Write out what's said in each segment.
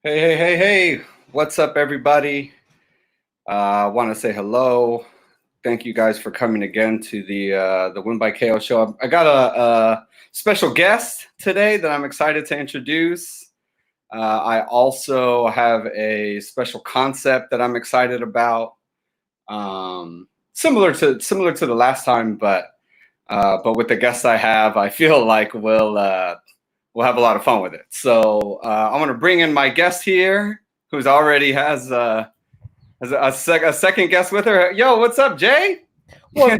Hey. What's up, everybody? I want to say hello. Thank you guys for coming again to the Win by KO show. I got a special guest today that I'm excited to introduce. I also have a special concept that I'm excited about. Similar to the last time, but with the guests I have, I feel like we'll have a lot of fun with it. So I'm going to bring in my guest here, who's already has a second guest with her. Yo, what's up, Jay? What's up?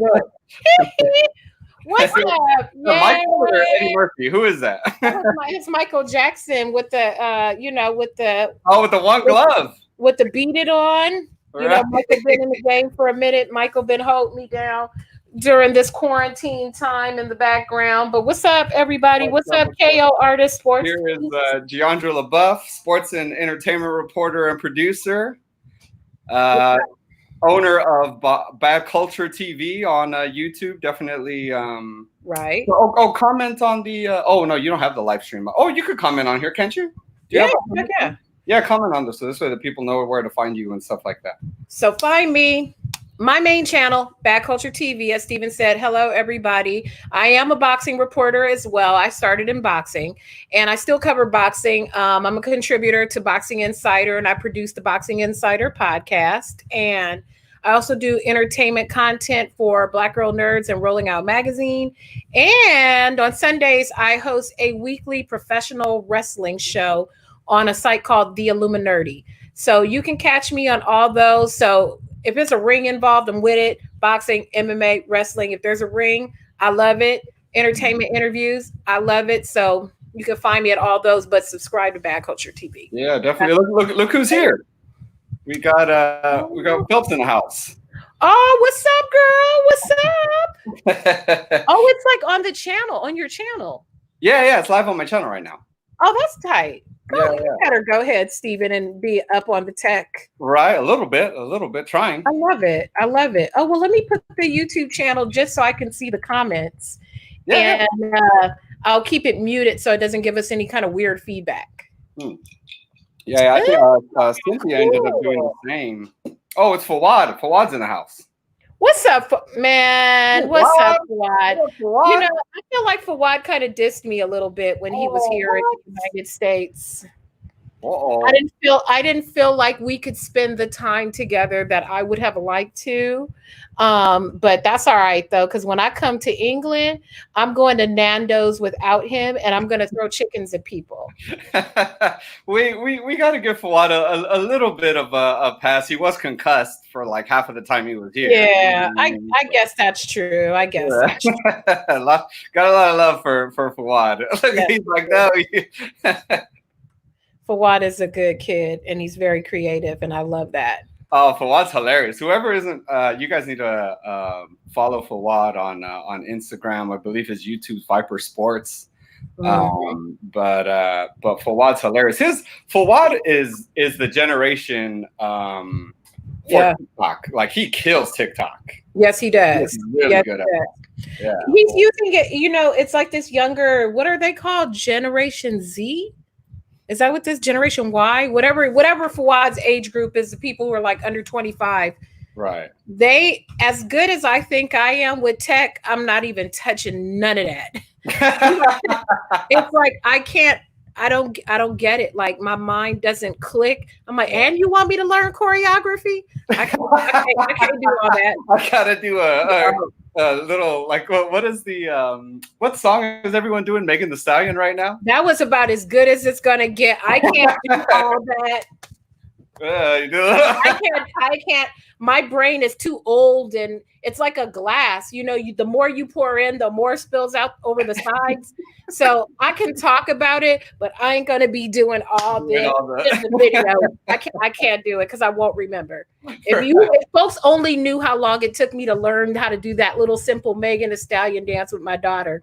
What's up? Michael or Eddie Murphy? Who is that? It's Michael Jackson with the, with the with the one glove, with the beat it on. Right. You know, Michael been in the game for a minute. Michael been holding me down during this quarantine time in the background. But what's up, everybody? What's up, KO Artist Sports? Here is Jeandra Lebeauf, sports and entertainment reporter and producer, owner of Bad Culture TV on YouTube. Definitely. Right. Comment on the. No, you don't have the live stream. Oh, you could comment on here, can't you? Yeah. Yeah, comment on this so this way the people know where to find you and stuff like that. So find me. My main channel, Bad Culture TV, as Steven said. Hello, everybody. I am a boxing reporter as well. I started in boxing, and I still cover boxing. I'm a contributor to Boxing Insider, and I produce the Boxing Insider podcast. And I also do entertainment content for Black Girl Nerds and Rolling Out Magazine. And on Sundays, I host a weekly professional wrestling show on a site called The Illuminati. So you can catch me on all those. So if there's a ring involved, I'm with it. Boxing, MMA, wrestling. If there's a ring, I love it. Entertainment interviews, I love it. So you can find me at all those, but subscribe to Bad Culture TV. Yeah, definitely. Look who's here. We got Phelps in the house. Oh, what's up, girl? What's up? Oh, it's like on the channel, on your channel. Yeah, it's live on my channel right now. Oh, that's tight. You better go ahead, Steven, and be up on the tech. Right, a little bit, trying. I love it. Oh, well, let me put the YouTube channel just so I can see the comments. Yeah. And I'll keep it muted so it doesn't give us any kind of weird feedback. Yeah, I think Cynthia ended up doing the same. Oh, it's Fawad. Fawad's in the house. What's up, man? What's up, Fawad? You know, I feel like Fawad kind of dissed me a little bit when he was here in the United States. I didn't feel like we could spend the time together that I would have liked to. But that's all right though, because when I come to England, I'm going to Nando's without him, and I'm going to throw chickens at people. we got to give Fawad a little bit of a pass. He was concussed for like half of the time he was here. Yeah, I guess that's true. I guess that's true. Got a lot of love for Fawad. Yeah. He's like, no. Fawad is a good kid, and he's very creative, and I love that. Oh, Fawad's hilarious. Whoever isn't, you guys need to follow Fawad on Instagram. I believe his YouTube's Viper Sports. But Fawad's hilarious. Fawad is the generation for TikTok. Like, he kills TikTok. Yes, he does. He's really good at it. Yeah. He's using it, it's like this younger, what are they called? Generation Z? Is that what this Generation Y? Whatever Fawad's age group is, the people who are like under 25. Right. They, as good as I think I am with tech, I'm not even touching none of that. It's like I don't get it. Like, my mind doesn't click. I'm like, and you want me to learn choreography? I can't do all that. I gotta do a little, like, what is the what song is everyone doing? Megan Thee Stallion right now? That was about as good as it's gonna get. I can't do all that. I can't. My brain is too old, and it's like a glass. The more you pour in, the more spills out over the sides. So I can talk about it, but I ain't gonna be doing all this in the video. I can't do it because I won't remember. If folks only knew how long it took me to learn how to do that little simple Megan Thee Stallion dance with my daughter.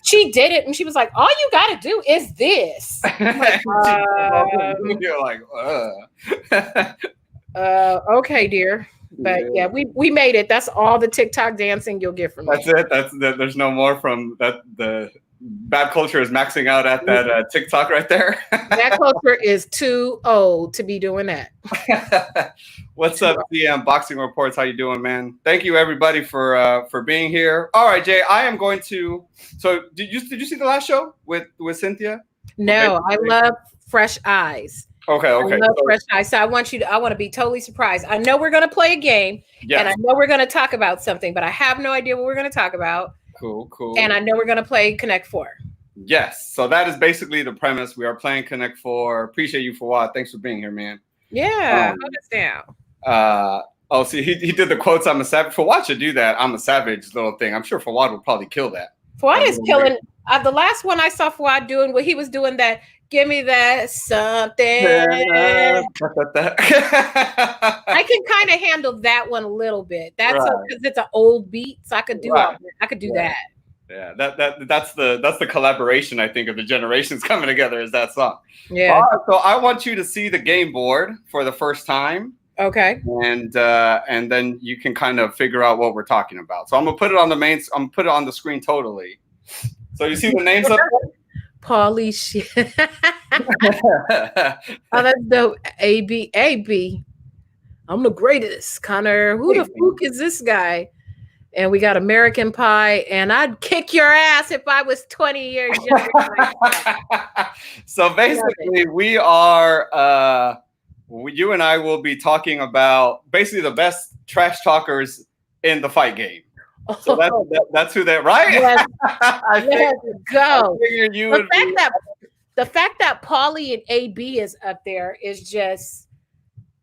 She did it, and she was like, "All you got to do is this." You're like, okay, dear. But yeah, we made it. That's all the TikTok dancing you'll get from me. That's it. There's no more from that. Bad Culture is maxing out at that TikTok right there. Bad Culture is too old to be doing that. What's up, CM Boxing Reports? How you doing, man? Thank you, everybody, for being here. All right, Jay, I am going to. So, did you see the last show with Cynthia? No, I love Fresh Eyes. Okay. I love Fresh Eyes. So I want to be totally surprised. I know we're going to play a game, and I know we're going to talk about something, but I have no idea what we're going to talk about. Cool. And I know we're going to play Connect 4. Yes. So that is basically the premise. We are playing Connect 4. Appreciate you, Fawad. Thanks for being here, man. Yeah. Hold us down. See, he did the quotes. I'm a savage. Fawad should do that. I'm a savage little thing. I'm sure Fawad would probably kill that. Fawad is killing. The last one I saw Fawad doing, what he was doing that. Give me that something. I can kind of handle that one a little bit. That's because it's an old beat, so I could do all that. I could do that. Yeah, that's the collaboration, I think, of the generations coming together, is that song. Yeah. So I want you to see the game board for the first time. Okay. And then you can kind of figure out what we're talking about. So I'm gonna put it on the main. I'm gonna put it on the screen totally. So you see the names up there? Paulie shit. Oh, that's dope. AB. I'm the greatest. Connor, who the fuck is this guy? And we got American Pie, and I'd kick your ass if I was 20 years younger. So basically, we are. You and I will be talking about basically the best trash talkers in the fight game. So that's who that, right? Yes. Let's go. The fact that Paulie and AB is up there is just,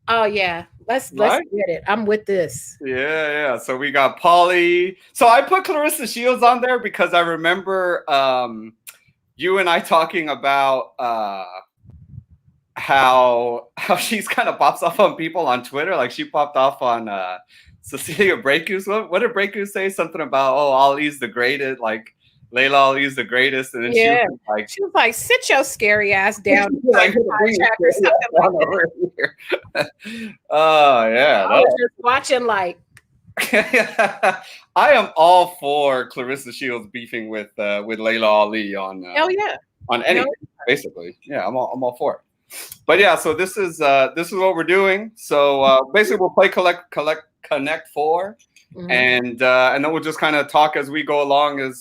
oh yeah. Let's get it. I'm with this. Yeah. So we got Paulie. So I put Clarissa Shields on there because I remember you and I talking about how she's kind of pops off on people on Twitter. Like she popped off on Cecilia Breakus. What did Breakus say? Something about, Ali's the greatest, like Layla Ali's the greatest. And then she was like, sit your scary ass down. Like, or something like Oh yeah. I was just watching like. I am all for Clarissa Shields beefing with Layla Ali on on anything, basically. Yeah, I'm all for it. But yeah, so this is what we're doing. So basically we'll play Connect 4, and then we'll just kind of talk as we go along,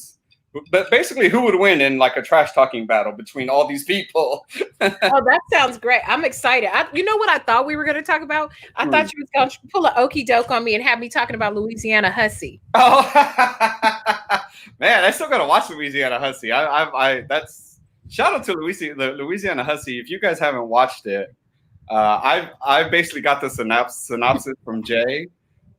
but basically who would win in like a trash talking battle between all these people. Oh, that sounds great. I'm excited. You know what I thought we were going to talk about? I thought you was going to pull an okie doke on me and have me talking about Louisiana Hussey. Oh man, I still got to watch Louisiana Hussey. That's shout out to Louisiana Hussey. If you guys haven't watched it, I basically got the synopsis from Jay.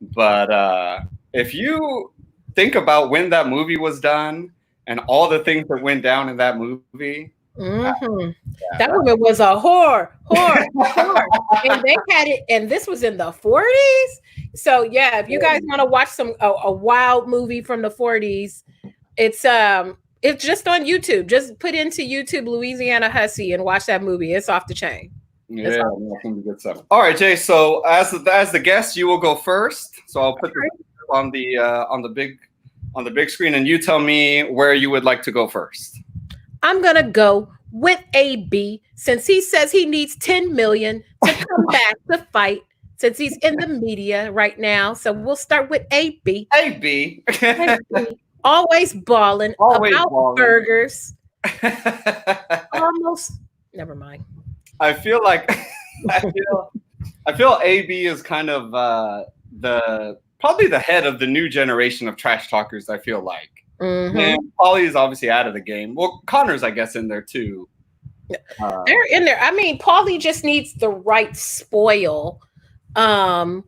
But if you think about when that movie was done and all the things that went down in that movie, that woman was a whore. And they had it, and this was in the 40s. So yeah, if you guys want to watch a wild movie from the 40s, it's just on YouTube. Just put into YouTube Louisiana Hussey and watch that movie. It's off the chain. Yeah, that's gonna be good stuff. All right, Jay. So as the guest, you will go first. So I'll put this on the big screen, and you tell me where you would like to go first. I'm gonna go with AB since he says he needs 10 million to come back to fight. Since he's in the media right now, so we'll start with AB. AB. Always balling about burgers. Almost. Never mind. I feel like I feel AB is kind of probably the head of the new generation of trash talkers. I feel like, and Paulie is obviously out of the game. Well, Connor's, I guess, in there too. They're in there. I mean, Paulie just needs the right spoil to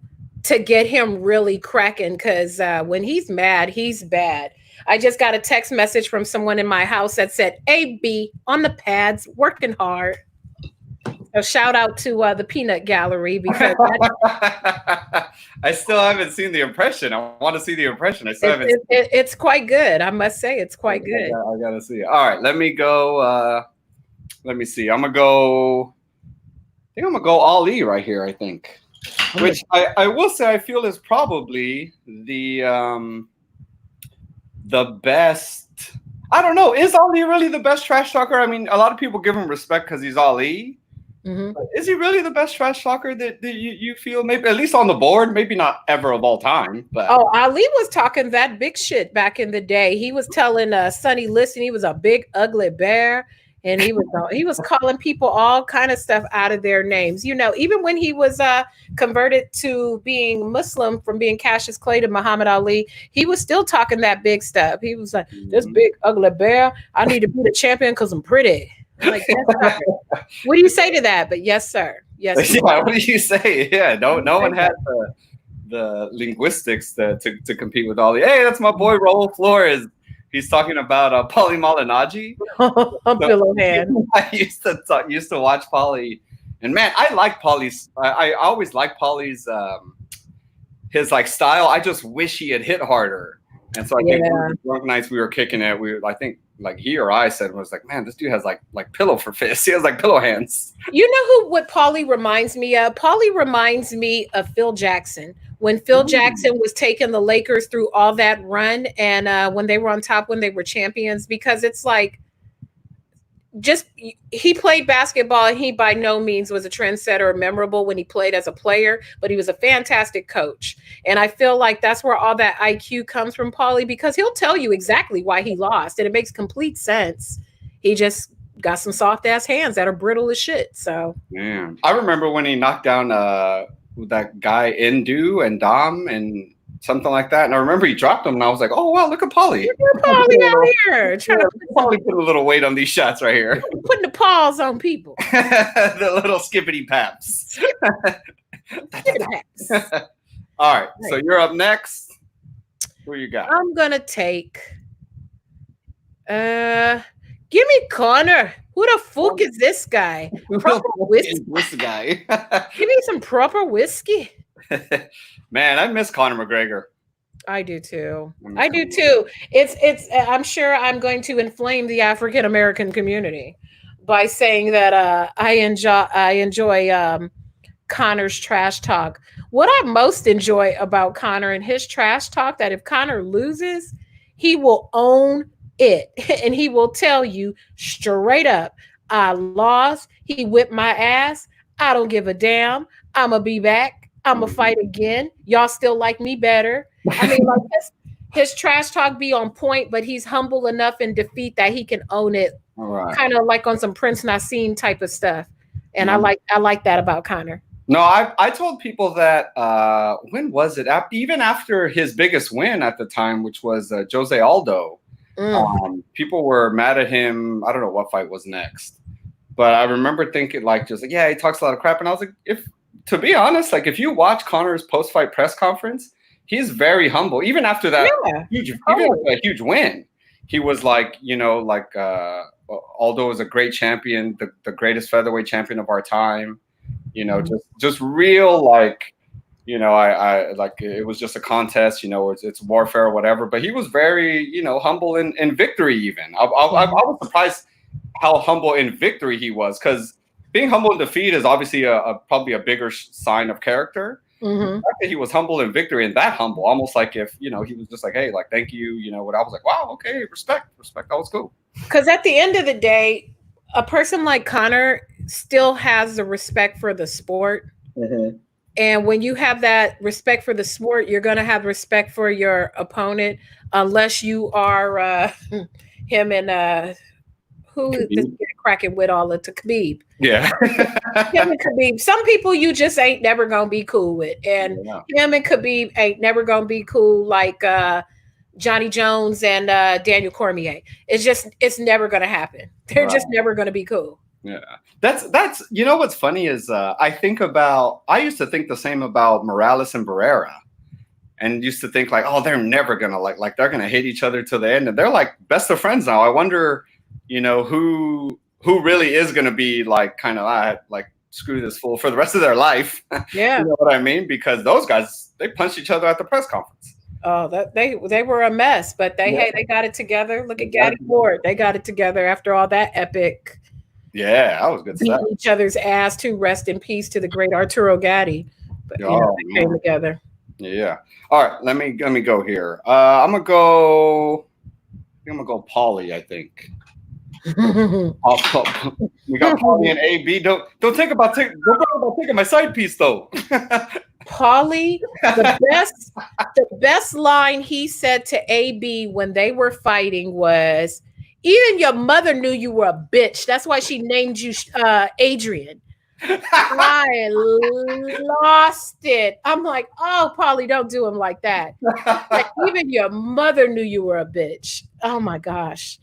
get him really cracking. Because when he's mad, he's bad. I just got a text message from someone in my house that said, "AB on the pads, working hard." So shout out to the Peanut Gallery because I still haven't seen the impression. I want to see the impression. I still haven't. It's quite good. I must say, it's quite good. I gotta see it. All right, let me go. Let me see. I think I'm gonna go Ali right here. I think, which I will say I feel is probably the best. I don't know. Is Ali really the best trash talker? I mean, a lot of people give him respect because he's Ali. Mm-hmm. Is he really the best trash talker that you feel? Maybe at least on the board, maybe not ever of all time. But Ali was talking that big shit back in the day. He was telling Sonny Liston he was a big ugly bear, and he was calling people all kind of stuff out of their names. You know, even when he was converted to being Muslim from being Cassius Clay to Muhammad Ali, he was still talking that big stuff. He was like, "This big ugly bear, I need to be the champion because I'm pretty." I'm like, yes, sir. What do you say to that? But yes, sir. Yes. Sir. Yeah, what do you say? Yeah, no one had the linguistics to compete with Ali. Hey, that's my boy Raul Flores. He's talking about Paulie Malignaggi. Pillow hand. I used to watch Paulie, and man, I like Paulie's. I always like Paulie's his like style. I just wish he had hit harder. And so I think one nights we were kicking it. I think like he or I said was like, man, this dude has like pillow for fists. He has like pillow hands. You know what Paulie reminds me of? Paulie reminds me of Phil Jackson. When Phil Jackson was taking the Lakers through all that run, and when they were on top, when they were champions, because it's like, just he played basketball, and he by no means was a trendsetter or memorable when he played as a player, but he was a fantastic coach. And I feel like that's where all that IQ comes from, Paulie, because he'll tell you exactly why he lost, and it makes complete sense. He just got some soft ass hands that are brittle as shit. So man, I remember when he knocked down that guy Indu and Dom and something like that. And I remember he dropped them, and I was like, oh, wow, look at Paulie. Look at Paulie out here. Paulie put a little weight on these shots right here. Putting the paws on people. The little skippity paps. All right, so you're up next. Who you got? I'm going to take, give me Connor. Who the fuck is this guy? Proper whiskey. This guy. Give me some proper whiskey. Man, I miss Conor McGregor. I do too. I do too. It's. I'm sure I'm going to inflame the African American community by saying that I enjoy Conor's trash talk. What I most enjoy about Conor and his trash talk, that if Conor loses, he will own it, and he will tell you straight up, I lost. He whipped my ass. I don't give a damn. I'ma be back. I'm gonna fight again. Y'all still like me better. I mean, like his trash talk be on point, but he's humble enough in defeat that he can own it. Right. Kind of like on some Prince Nassim type of stuff. And I like that about Conor. No, I told people that when was it? Even after his biggest win at the time, which was Jose Aldo, people were mad at him. I don't know what fight was next, but I remember thinking yeah, he talks a lot of crap, and I was like, to be honest, like if you watch Conor's post-fight press conference, he's very humble. Even after that huge win, he was like, Aldo is a great champion, the greatest featherweight champion of our time. Just real like, I like it was just a contest. It's warfare or whatever. But he was very, humble in victory. Even I was surprised how humble in victory he was, because being humble in defeat is obviously probably a bigger sign of character. The fact that he was humble in victory, and that humble, almost like if he was just like, hey, like thank you, what I was like, wow, okay, respect, that was cool. Because at the end of the day, a person like Conor still has the respect for the sport. And when you have that respect for the sport, you're going to have respect for your opponent, unless you are him and who is this cracking with all of Khabib. Yeah. Him and Khabib. Some people you just ain't never going to be cool with. And him and Khabib ain't never going to be cool like Johnny Jones and Daniel Cormier. It's never going to happen. They're just never going to be cool. Yeah. That's what's funny is I used to think the same about Morales and Barrera, and used to think like, oh, they're never going to like they're going to hate each other till the end. And they're like best of friends now. I wonder, who really is going to be like kind of like screw this fool for the rest of their life. Yeah. You know what I mean? Because those guys, they punched each other at the press conference. Oh, they were a mess, but they got it together. Look at Gaddy Ford. They got it together after all that epic. Yeah, that was good stuff. Each other's ass to rest in peace to the great Arturo Gatti. But they came together. Yeah. All right, let me go here. I'm gonna go. I'm gonna go Paulie. I think. We got Paulie and AB. Don't think about taking my side piece though. Paulie, the best line he said to AB when they were fighting was, "Even your mother knew you were a bitch. That's why she named you Adrian." I lost it. I'm like, oh, Paulie, don't do him like that. Like, even your mother knew you were a bitch. Oh my gosh.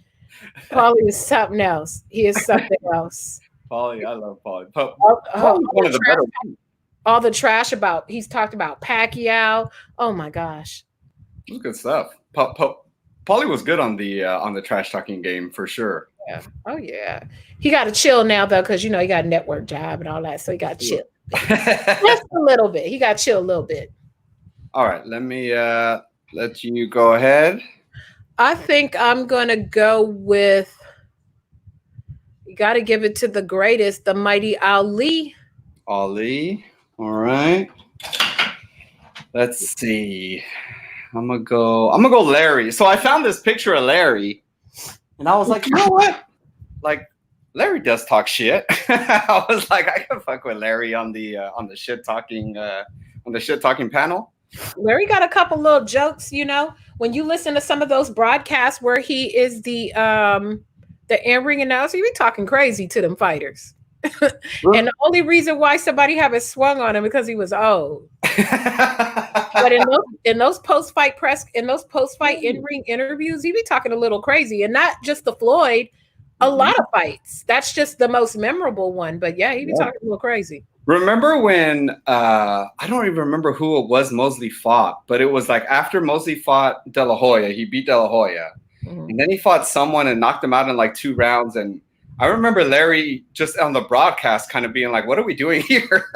Paulie is something else. He is something else. Paulie, I love Paulie. One of the better ones. All the trash he's talked about Pacquiao. Oh my gosh. Good stuff. Paulie was good on the trash talking game for sure. Yeah. Oh yeah. He got to chill now though, because he got a network job and all that, so he got to chill just a little bit. He got to chill a little bit. All right, let me let you go ahead. I think I'm gonna go with. You got to give it to the greatest, the mighty Ali. Ali. All right. Let's see. I'm gonna go Larry. So I found this picture of Larry, and I was like, you know what? Like, Larry does talk shit. I was like, I can fuck with Larry on the shit talking panel. Larry got a couple little jokes. When you listen to some of those broadcasts where he is the in-ring announcer, he be talking crazy to them fighters. And the only reason why somebody haven't swung on him because he was old. But in those post-fight in-ring interviews, he be talking a little crazy, and not just the Floyd, a lot of fights. That's just the most memorable one. But yeah, he be talking a little crazy. Remember when I don't even remember who it was Mosley fought, but it was like after Mosley fought De La Hoya, he beat De La Hoya, and then he fought someone and knocked him out in like 2 rounds. And I remember Larry just on the broadcast kind of being like, what are we doing here?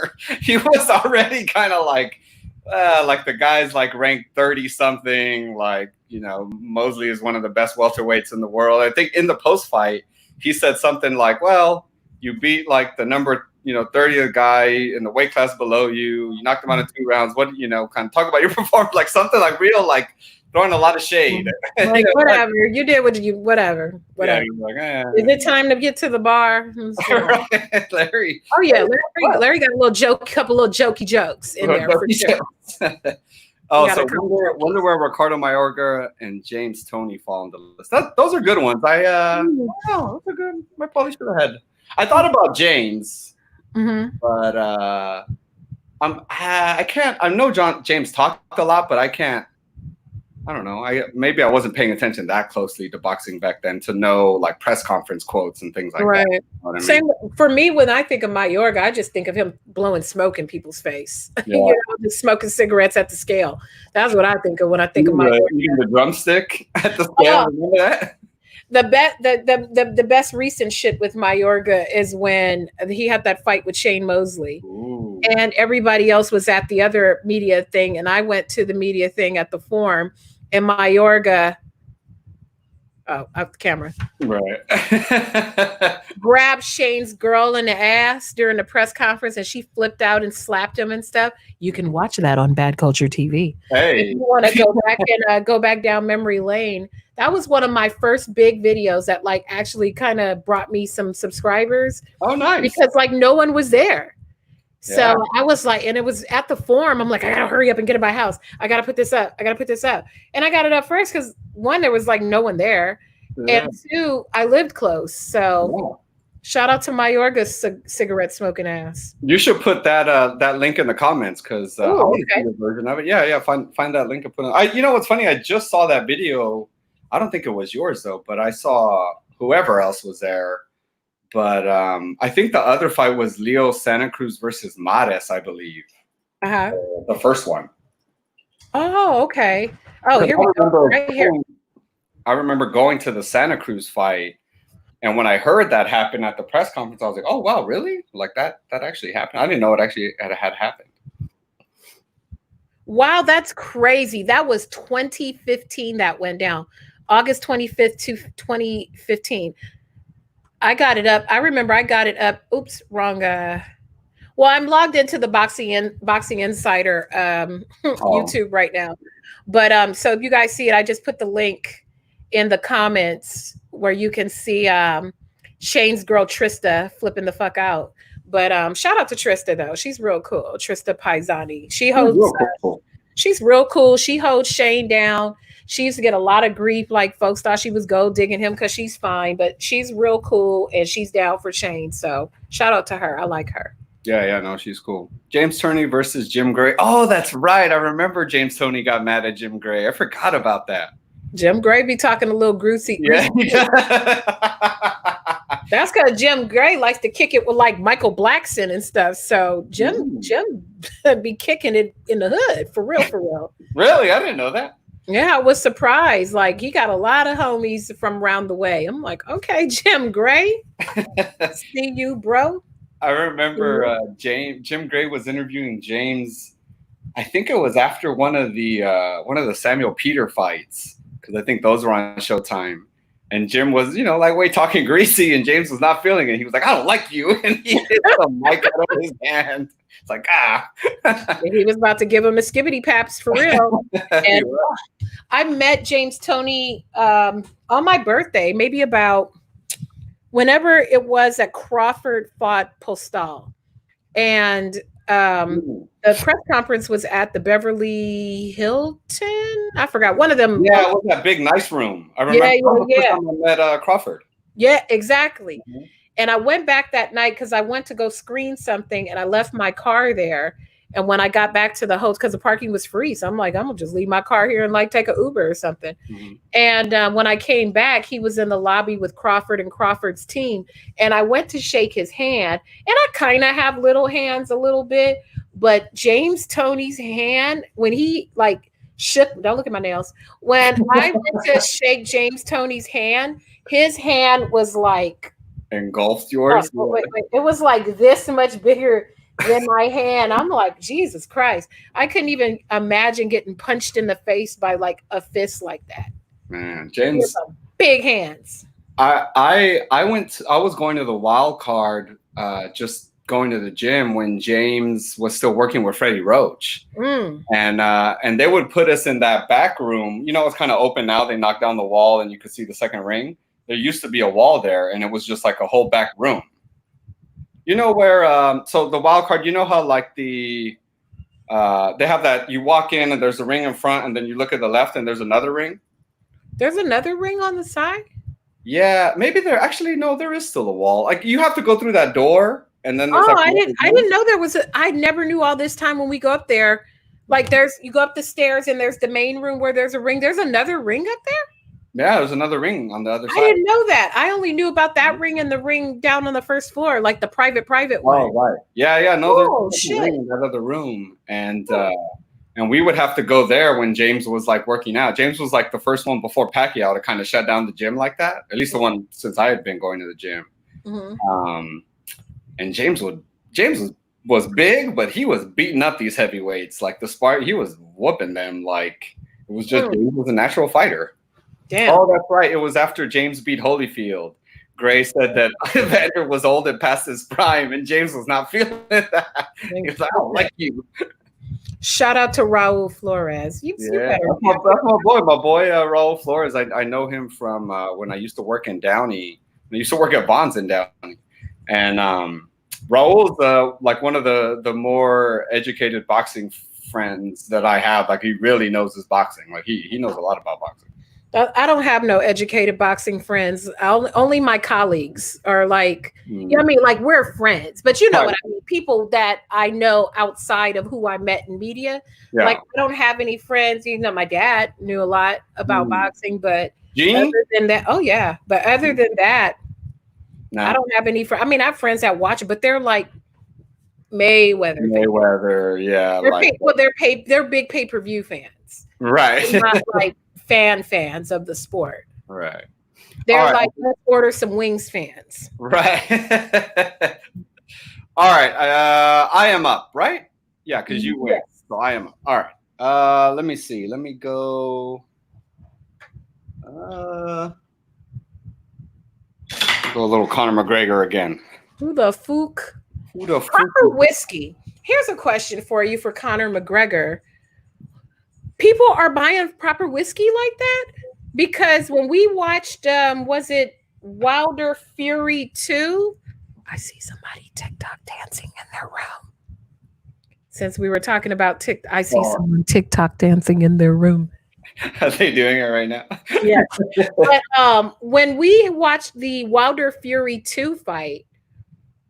He was already kind of like the guy's like ranked 30 something, like, Mosley is one of the best welterweights in the world. I think in the post fight, he said something like, well, you beat like the number 30th guy in the weight class below you. You knocked him out in 2 rounds. What, kind of talk about your performance, like something like real, like throwing a lot of shade. Like, whatever. You did whatever. Yeah, like, is it time to get to the bar? Right, Larry. Oh yeah, Larry got a couple little jokey jokes in there for sure. So wonder where Ricardo Mayorga and James Toney fall on the list. Those are good ones. Those are good. I probably should have had. I thought about James, but I can't. I know James talked a lot, but I can't. I don't know. Maybe I wasn't paying attention that closely to boxing back then to know like press conference quotes and things like that. You know what I mean? Same for me. When I think of Mayorga, I just think of him blowing smoke in people's face. Yeah. Just smoking cigarettes at the scale. That's what I think of when I think of Mayorga. Eating the drumstick at the scale. Remember that? The best recent shit with Mayorga is when he had that fight with Shane Mosley. Ooh. And everybody else was at the other media thing, and I went to the media thing at the Forum, and Mayorga, out the camera, right, grabbed Shane's girl in the ass during the press conference, and she flipped out and slapped him and stuff. You can watch that on Bad Culture TV. Hey, if you want to go back and go back down memory lane. That was one of my first big videos that like actually kind of brought me some subscribers. Oh, nice! Because like no one was there. So I was like, and it was at the Forum. I'm like, I gotta hurry up and get to my house. I gotta put this up. And I got it up first because 1, there was like no one there. Yeah. And 2, I lived close. So shout out to Mayorga's cigarette smoking ass. You should put that link in the comments because I want to see the version of it. Yeah. Find that link and put it. You know what's funny? I just saw that video. I don't think it was yours though, but I saw whoever else was there. But I think the other fight was Leo Santa Cruz versus Mares, I believe. The first one. Oh, okay. Oh, here we go. Right here. I remember going to the Santa Cruz fight, and when I heard that happen at the press conference, I was like, "Oh wow, really? Like that actually happened? I didn't know it actually had happened." Wow, that's crazy. That was 2015 that went down. August 25th to 2015. I got it up. I remember I got it up. Oops, wrong. Well, I'm logged into the Boxing Insider YouTube right now. But so if you guys see it, I just put the link in the comments where you can see Shane's girl Trista flipping the fuck out. But shout out to Trista though. She's real cool. Trista Paisani. She's real cool. She holds Shane down. She used to get a lot of grief, like folks thought she was gold digging him because she's fine, but she's real cool and she's down for Shane. So shout out to her. I like her. Yeah, no, she's cool. James Toney versus Jim Gray. Oh, that's right. I remember James Toney got mad at Jim Gray. I forgot about that. Jim Gray be talking a little greasy. Yeah. That's because Jim Gray likes to kick it with like Michael Blackson and stuff. So Jim be kicking it in the hood for real. Really? I didn't know that. Yeah, I was surprised. Like he got a lot of homies from around the way. I'm like, okay, Jim Gray, see you, bro. I remember Jim Gray was interviewing James. I think it was after one of the Samuel Peter fights because I think those were on Showtime. And Jim was, like way talking greasy, and James was not feeling it. He was like, "I don't like you," and he hit the mic out of his hand. It's like, He was about to give him a skibbity paps for real. And I met James Toney on my birthday, maybe about whenever it was that Crawford fought Postal. And the press conference was at the Beverly Hilton. I forgot one of them. Yeah, it was that big, nice room. I remember the first time I met Crawford. Yeah, exactly. Mm-hmm. And I went back that night because I went to go screen something and I left my car there. And when I got back to the hotel, because the parking was free, so I'm like, I'm gonna just leave my car here and like take an Uber or something. Mm-hmm. And when I came back, he was in the lobby with Crawford and Crawford's team. And I went to shake his hand, and I kind of have little hands a little bit, but James Toney's hand, when he like shook, don't look at my nails. When I went to shake James Toney's hand, his hand was like engulfed yours. Wait. It was like this much bigger than my hand. I'm like, Jesus Christ. I couldn't even imagine getting punched in the face by like a fist like that. Man, James, big hands. I was going to the wild card, just going to the gym when James was still working with Freddie Roach. And they would put us in that back room. It's kind of open now. They knocked down the wall and you could see the second ring. There used to be a wall there, and it was just like a whole back room. Where so the wild card, how like they have that, you walk in and there's a ring in front, and then you look at the left and there's another ring. There's another ring on the side? Yeah, maybe there is still a wall. Like you have to go through that door, and then there's I didn't know there was I never knew all this time when we go up there. Like you go up the stairs and there's the main room where there's a ring. There's another ring up there? Yeah, there's another ring on the other side. I didn't know that. I only knew about that ring and the ring down on the first floor, like the private one. Oh, right. Yeah. No, there's a ring in that other room. And we would have to go there when James was like working out. James was like the first one before Pacquiao to kind of shut down the gym like that. At least the one since I had been going to the gym. Mm-hmm. And James was big, but he was beating up these heavyweights. Like the spar, he was whooping them. Like it was just James was a natural fighter. Damn. Oh, that's right. It was after James beat Holyfield. Gray said that Evander was old and past his prime, and James was not feeling that. He was like, I don't like you. Shout out to Raul Flores. That's my boy, Raul Flores. I know him from when I used to work in Downey. I used to work at Bonds in Downey. And Raul's like one of the more educated boxing friends that I have. Like he really knows his boxing. Like he knows a lot about boxing. I don't have no educated boxing friends. Only my colleagues are like, like we're friends, but what I mean? People that I know outside of who I met in media. Yeah. Like I don't have any friends. My dad knew a lot about boxing, but other than that, other than that, I don't have any friends. I mean, I have friends that watch it, but they're like Mayweather, yeah. They're big pay-per-view fans. Right. They're not like fans of the sport. Right. They're like, let's order some wings fans. Right. All right. I am up, right? Yeah, because you win. Yes. So I am up. All right. Let me see. Let me go. Go a little Conor McGregor again. Who the fuck? Proper whiskey. Here's a question for you for Conor McGregor. People are buying proper whiskey like that? Because when we watched, was it Wilder Fury 2? I see somebody TikTok dancing in their room. Since we were talking about TikTok, I see someone TikTok dancing in their room. Are they doing it right now? Yeah. But when we watched the Wilder Fury 2 fight,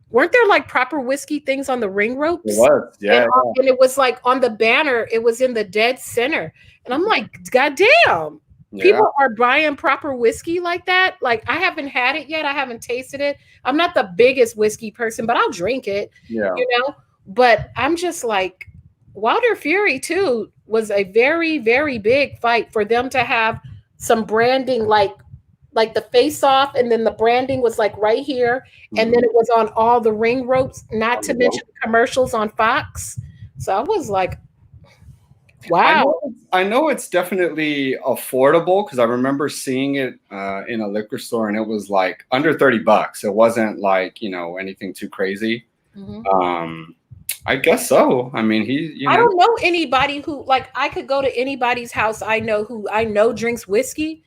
weren't there like proper whiskey things on the ring ropes? It was, yeah. And it was like on the banner, it was in the dead center. And I'm like, God damn. People are buying proper whiskey like that. Like, I haven't had it yet. I haven't tasted it. I'm not the biggest whiskey person, but I'll drink it. Yeah. You know? But I'm just like, Wilder Fury 2 was a very, very big fight for them to have some branding, like the face off, and then the branding was like right here, and then it was on all the ring ropes, not to mention commercials on Fox. So I was like, wow. I know it's definitely affordable because I remember seeing it in a liquor store, and it was like under $30. It wasn't like, anything too crazy. I guess so. I mean, I don't know anybody who, like, I could go to anybody's house I know drinks whiskey,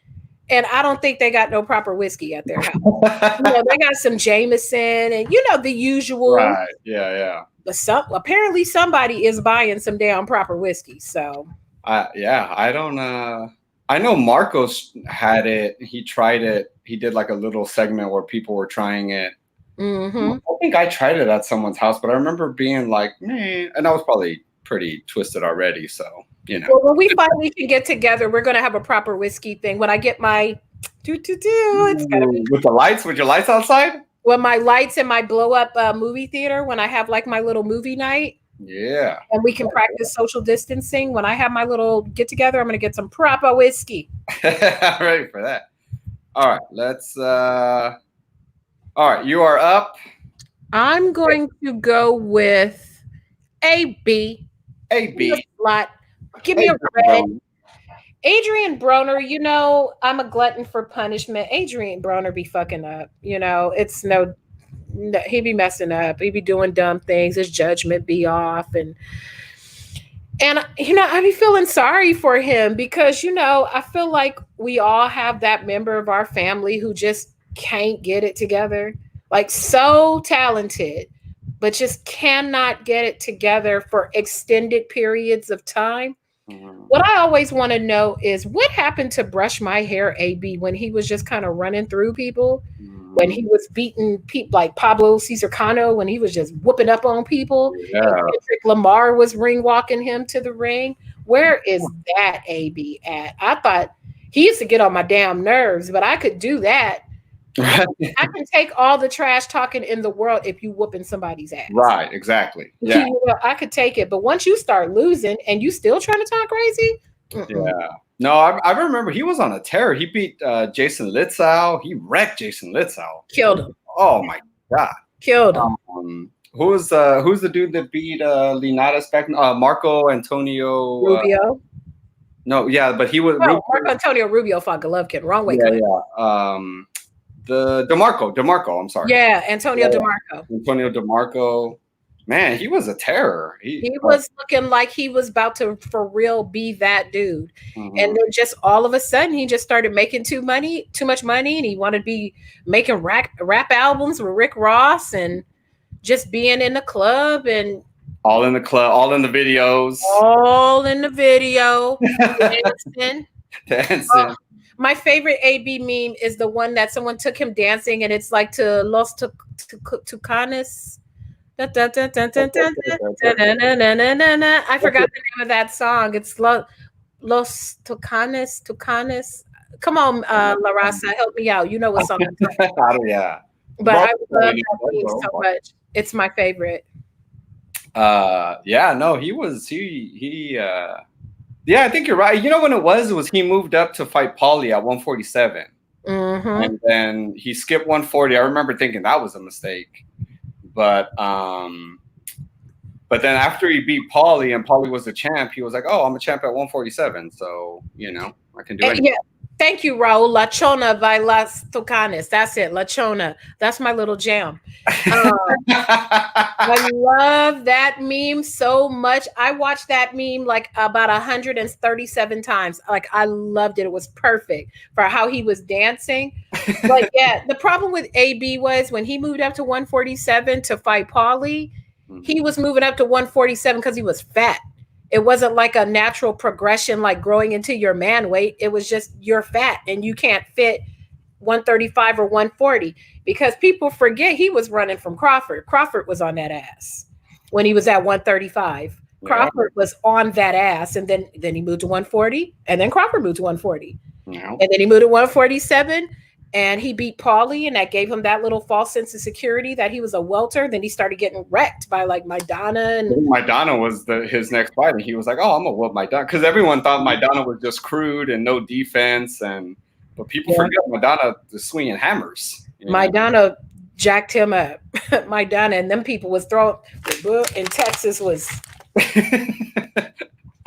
and I don't think they got no proper whiskey at their house. They got some Jameson and the usual. Right. Yeah. But apparently somebody is buying some damn proper whiskey. So I don't I know Marcos had it. He tried it. He did like a little segment where people were trying it. I think I tried it at someone's house, but I remember being like, man, and I was probably pretty twisted already. So, Well, when we finally can get together, we're going to have a proper whiskey thing. When I get my it's gotta be with the lights, with your lights outside? With my lights and my blow up movie theater, when I have like my little movie night. Yeah. And we can practice social distancing. When I have my little get together, I'm going to get some proper whiskey. I'm ready for that. All right, let's all right, you are up. I'm going to go with AB. AB. Give me a red. Adrian Broner, I'm a glutton for punishment. Adrian Broner be fucking up. It's no, he be messing up. He be doing dumb things. His judgment be off. And I be feeling sorry for him because, I feel like we all have that member of our family who just can't get it together. Like, so talented, but just cannot get it together for extended periods of time. What I always want to know is what happened to Brush My Hair AB when he was just kind of running through people, when he was beating people like Pablo Cesar Cano, when he was just whooping up on people. Yeah. And Kendrick Lamar was ring walking him to the ring. Where is that AB at? I thought he used to get on my damn nerves, but I could do that. I can take all the trash talking in the world if you whooping somebody's ass. Right, exactly. Yeah. I could take it. But once you start losing and you still trying to talk crazy. Yeah. No, I remember he was on a tear. He beat Jason Litzow. He wrecked Jason Litzow. Killed him. Oh my God. Killed him. Who's the dude that beat Linares back? Marco Antonio Rubio. No, yeah, but he was Marco Antonio Rubio fought Golovkin. Wrong way. Yeah. The DeMarco, I'm sorry. Yeah, Antonio DeMarco. Man, he was a terror. He was looking like he was about to, for real, be that dude. And then just all of a sudden, he just started making too much money, and he wanted to be making rap albums with Rick Ross and just being in the club and all in the club, all in the videos. All in the video. Dancing. My favorite AB meme is the one that someone took him dancing, and it's like to Los Tucanes. I forgot the name of that song. It's Los Tucanes. Come on, La Raza, help me out. You know what song I'm talking about. Yeah. But I love that meme so much. It's my favorite. Yeah, no, yeah, I think you're right. You know when it was he moved up to fight Paulie at 147. And then he skipped 140. I remember thinking that was a mistake. But then after he beat Paulie and Paulie was the champ, he was like, "Oh, I'm a champ at 147, so I can do it." Yeah, Thank you, Raul. La Chona by Las Tocanes. That's it. La Chona. That's my little jam. I love that meme so much. I watched that meme like about 137 times. Like I loved it. It was perfect for how he was dancing. But yeah, the problem with AB was when he moved up to 147 to fight Paulie, he was moving up to 147 because he was fat. It wasn't like a natural progression like growing into your man weight. It was just you're fat and you can't fit 135 or 140 because people forget he was running from Crawford. Crawford was on that ass when he was at 135. Yeah. Crawford was on that ass, and then he moved to 140, and then Crawford moved to 140. Yeah. And then he moved to 147, and he beat Paulie, and that gave him that little false sense of security that he was a welter. Then he started getting wrecked by like Maidana. And Maidana was his next fight, and he was like, "Oh, I'm gonna whoop Maidana," because everyone thought Maidana was just crude and no defense, but people forget Maidana is swinging hammers. Maidana jacked him up. Maidana and them people was throwing in Texas was.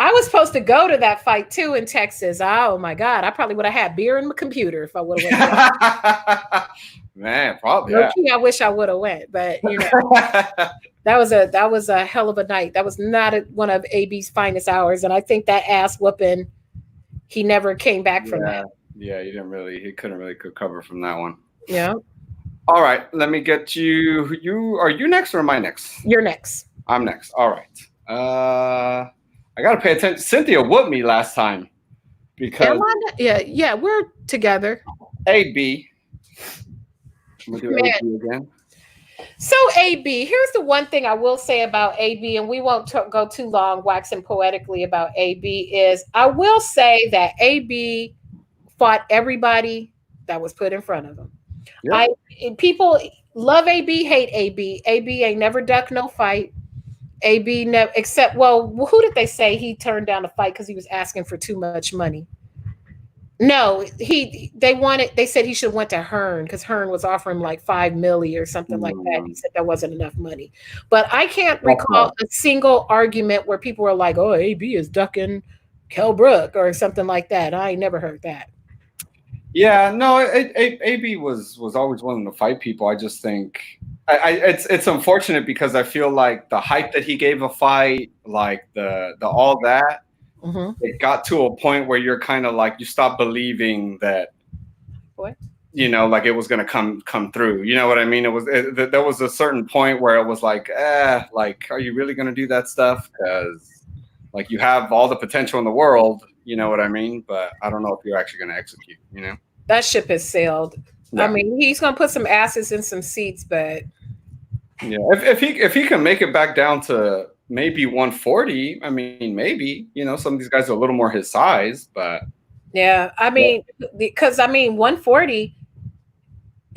I was supposed to go to that fight too in Texas. Oh my God. I probably would have had beer in my computer if I would have went. Man, probably. Yeah. I wish I would have went, but you know, that was a hell of a night. That was not one of AB's finest hours. And I think that ass whooping, he never came back from that. Yeah, he couldn't really recover from that one. Yeah. All right. Let me get you. Are you next or am I next? You're next. I'm next. All right. I gotta pay attention. Cynthia whooped me last time because yeah, we're together. AB. I'm gonna do AB again. So AB, here's the one thing I will say about AB, and we won't go too long waxing poetically about AB, is I will say that AB fought everybody that was put in front of him. Yep. People love AB, hate AB. AB ain't never ducked no fight. AB never, except, well, who did they say he turned down a fight because he was asking for too much money? No, they said he should have went to Hearn because Hearn was offering like $5 million or something like that. He said that wasn't enough money. But I can't recall a single argument where people were like, oh, AB is ducking Kell Brook or something like that. I ain't never heard that. Yeah, no, AB was always willing to fight people. I just think it's unfortunate because I feel like the hype that he gave a fight, like the all that, it got to a point where you're kind of like you stop believing that, you know, like it was gonna come through. You know what I mean? There was a certain point where it was like, like, are you really gonna do that stuff? Because like you have all the potential in the world. You know what I mean? But I don't know if you're actually going to execute, you know? That ship has sailed. Yeah. I mean, he's going to put some asses in some seats, but... Yeah, if he can make it back down to maybe 140, I mean, maybe. You know, some of these guys are a little more his size, but... Yeah, I mean, because, 140,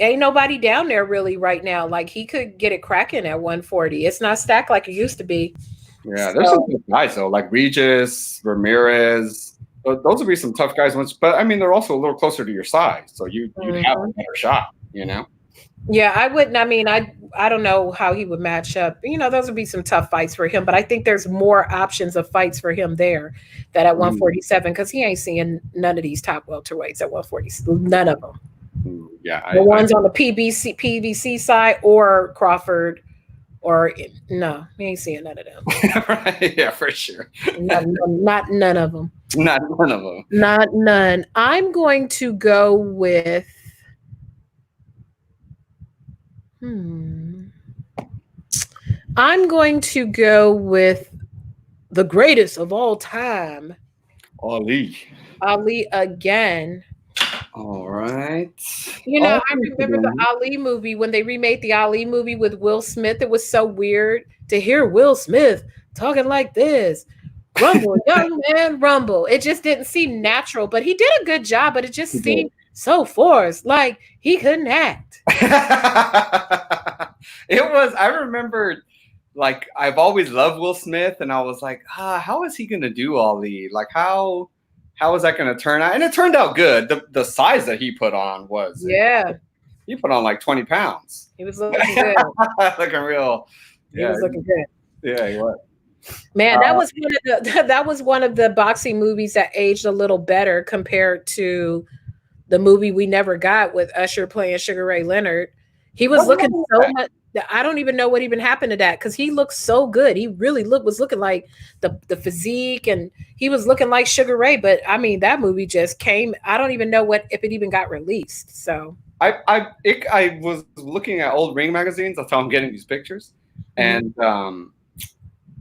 ain't nobody down there really right now. Like, he could get it cracking at 140. It's not stacked like it used to be. Yeah, there's some good guys, though, like Regis, Ramirez... Those would be some tough guys, but I mean, they're also a little closer to your size, so you'd have a better shot, you know? Yeah, I wouldn't. I mean, I don't know how he would match up. You know, those would be some tough fights for him, but I think there's more options of fights for him there than at 147 because he ain't seeing none of these top welterweights at 140. None of them. Yeah, the ones on the PBC side or Crawford. Or no, we ain't seeing none of them. Right? Yeah, for sure. Not none of them. Not none of them. Not none. I'm going to go with. I'm going to go with the greatest of all time. Ali. Ali again. All right. You know, I remember the Ali movie when they remade the Ali movie with Will Smith. It was so weird to hear Will Smith talking like this. Rumble, young man, rumble. It just didn't seem natural, but he did a good job, but it just seemed so forced, like he couldn't act. I remember, like, I've always loved Will Smith, and I was like, how is he going to do Ali? Like, how is that going to turn out? And it turned out good. The size that he put on was... Yeah. He put on like 20 pounds. He was looking good. Looking real... He was looking good. Yeah, he was. Man, that was one of the boxing movies that aged a little better compared to the movie we never got with Usher playing Sugar Ray Leonard. He was What looking was so that? much. I don't even know what even happened to that because he looked so good. He really was looking like the physique, and he was looking like Sugar Ray. But I mean, that movie just came. I don't even know what if it even got released. So I was looking at old Ring magazines. That's how I'm getting these pictures, and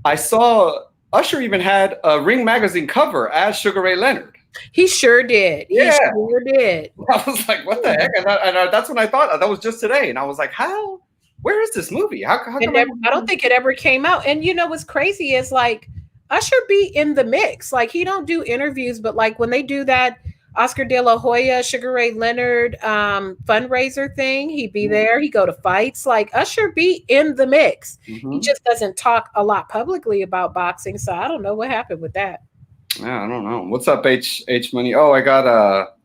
I saw Usher even had a Ring magazine cover as Sugar Ray Leonard. he sure did. He Yeah. sure did. I was like, what the heck? And that's when I thought that was just today, and I was like, how? Where is this movie? How come I don't think it ever came out. And you know what's crazy is like Usher be in the mix. Like he don't do interviews, but like when they do that Oscar De La Hoya, Sugar Ray Leonard fundraiser thing, he'd be there. He go to fights. Like Usher be in the mix. He just doesn't talk a lot publicly about boxing. So I don't know what happened with that. Yeah, I don't know. What's up, H Money? Oh, I got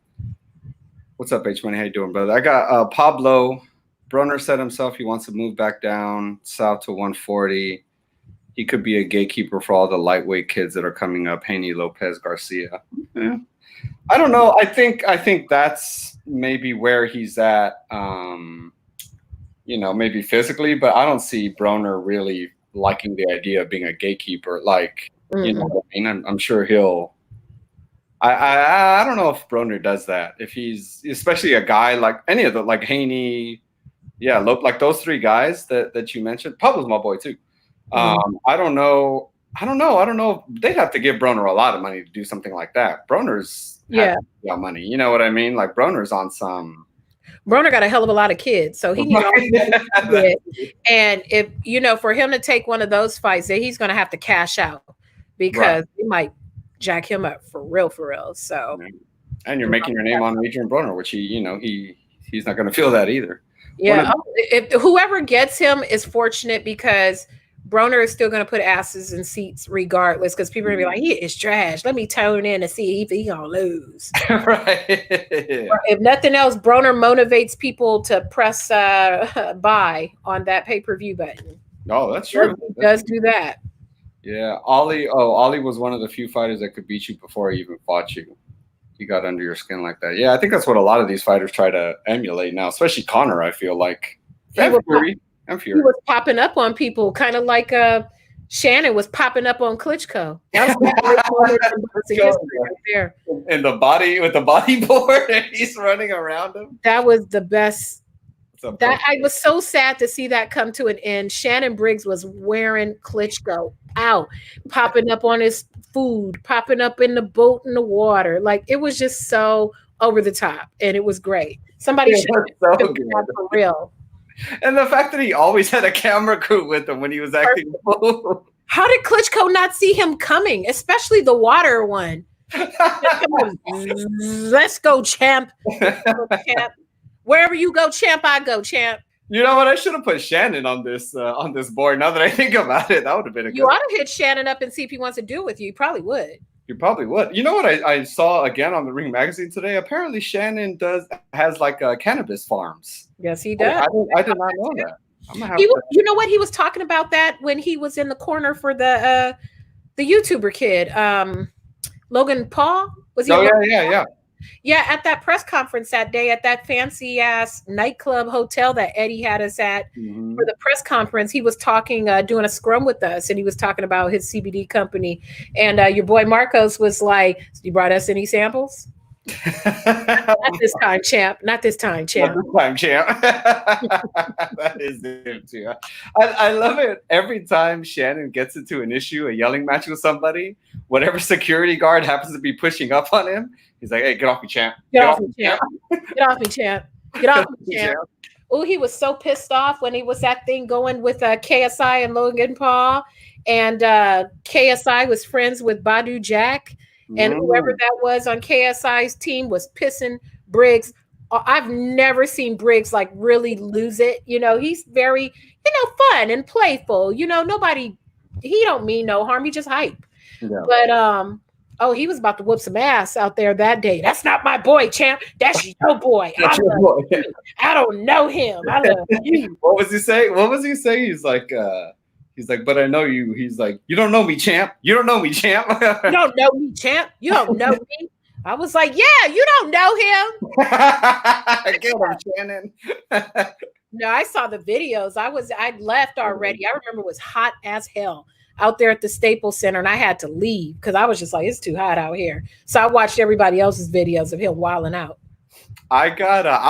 what's up, H Money? How you doing, brother? I got Pablo. Broner said himself he wants to move back down south to 140. He could be a gatekeeper for all the lightweight kids that are coming up. Haney, Lopez, Garcia. Yeah. I don't know. I think that's maybe where he's at. Maybe physically, but I don't see Broner really liking the idea of being a gatekeeper. Like, you know what I mean? I'm sure he'll. I don't know if Broner does that. If he's especially a guy like any of the like Haney. Yeah, like those three guys that you mentioned. Pablo's my boy too. I don't know. They'd have to give Broner a lot of money to do something like that. Broner's money. You know what I mean? Like Broner's on some. Broner got a hell of a lot of kids, so he needs all the money. And if for him to take one of those fights, he's going to have to cash out because he might jack him up for real. So. And you're making your name on Adrian Broner, which he's not going to feel that either. Yeah, if whoever gets him is fortunate because Broner is still going to put asses in seats regardless because people are going to be like, he is trash. Let me tune in and see if he's going to lose. Right. If nothing else, Broner motivates people to press buy on that pay-per-view button. Oh, that's true. He does do that. Yeah. Ollie was one of the few fighters that could beat you before he even fought you. He got under your skin like that. Yeah, I think that's what a lot of these fighters try to emulate now, especially Conor, I feel like. He was popping up on people, kind of like Shannon was popping up on Klitschko. That was right there. And with the bodyboard, and he's running around him. That was the best. I was so sad to see that come to an end. Shannon Briggs was wearing Klitschko out, popping up on his food, popping up in the boat in the water. Like it was just so over the top, and it was great. Somebody should have been for real. And the fact that he always had a camera crew with him when he was acting. How did Klitschko not see him coming, especially the water one? Let's go, champ. Wherever you go, champ, I go, champ. You know what? I should have put Shannon on this board. Now that I think about it, that would have been a good. You ought to hit Shannon up and see if he wants to do it with you. You probably would. You probably would. You know what I saw again on the Ring magazine today? Apparently, Shannon has like cannabis farms. Yes, he does. I did not know that. You know what? He was talking about that when he was in the corner for the YouTuber kid, Logan Paul. Was he? Oh yeah. Yeah, at that press conference that day at that fancy ass nightclub hotel that Eddie had us at for the press conference, he was talking, doing a scrum with us, and he was talking about his CBD company. And your boy Marcos was like, "You brought us any samples?" Not this time, champ. Not this time, champ. Not this time, champ. That is it too. I love it every time Shannon gets into an issue, a yelling match with somebody. Whatever security guard happens to be pushing up on him, he's like, "Hey, get off me, champ! Get off me, champ! Get off me, champ! Get off me, champ!" Oh, he was so pissed off when he was that thing going with KSI and Logan Paul, and KSI was friends with Badu Jack. And whoever that was on KSI's team was pissing Briggs. I've never seen Briggs like really lose it. He's very, fun and playful. He don't mean no harm. He just hype. Yeah. But he was about to whoop some ass out there that day. That's not my boy, champ. That's your boy. I don't know him. I love you. What was he saying? He's like, but I know you. He's like, you don't know me, champ. You don't know me, champ. You don't know me, champ. You don't know me. I was like, yeah, you don't know him. Get him, Shannon. No, I saw the videos. I'd left already. I remember it was hot as hell out there at the Staples Center, and I had to leave because I was just like, it's too hot out here. So I watched everybody else's videos of him wilding out. I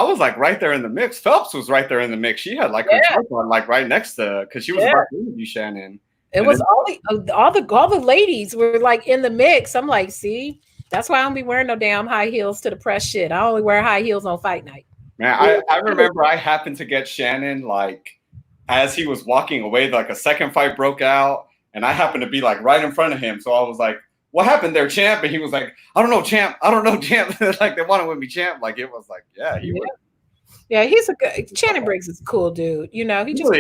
was like right there in the mix. Phelps was right there in the mix. She had like her top on like right next to, because she was about to interview Shannon. It was all the ladies were like in the mix. I'm like, see, that's why I don't be wearing no damn high heels to the press shit. I only wear high heels on fight night. Man, I remember I happened to get Shannon like as he was walking away, like a second fight broke out, and I happened to be like right in front of him. So I was like, what happened there, champ? And he was like, I don't know, champ. I don't know, champ. Like they want to win me, champ. Like it was like, yeah, yeah, he's a good. Shannon Briggs is a cool dude. You know, he just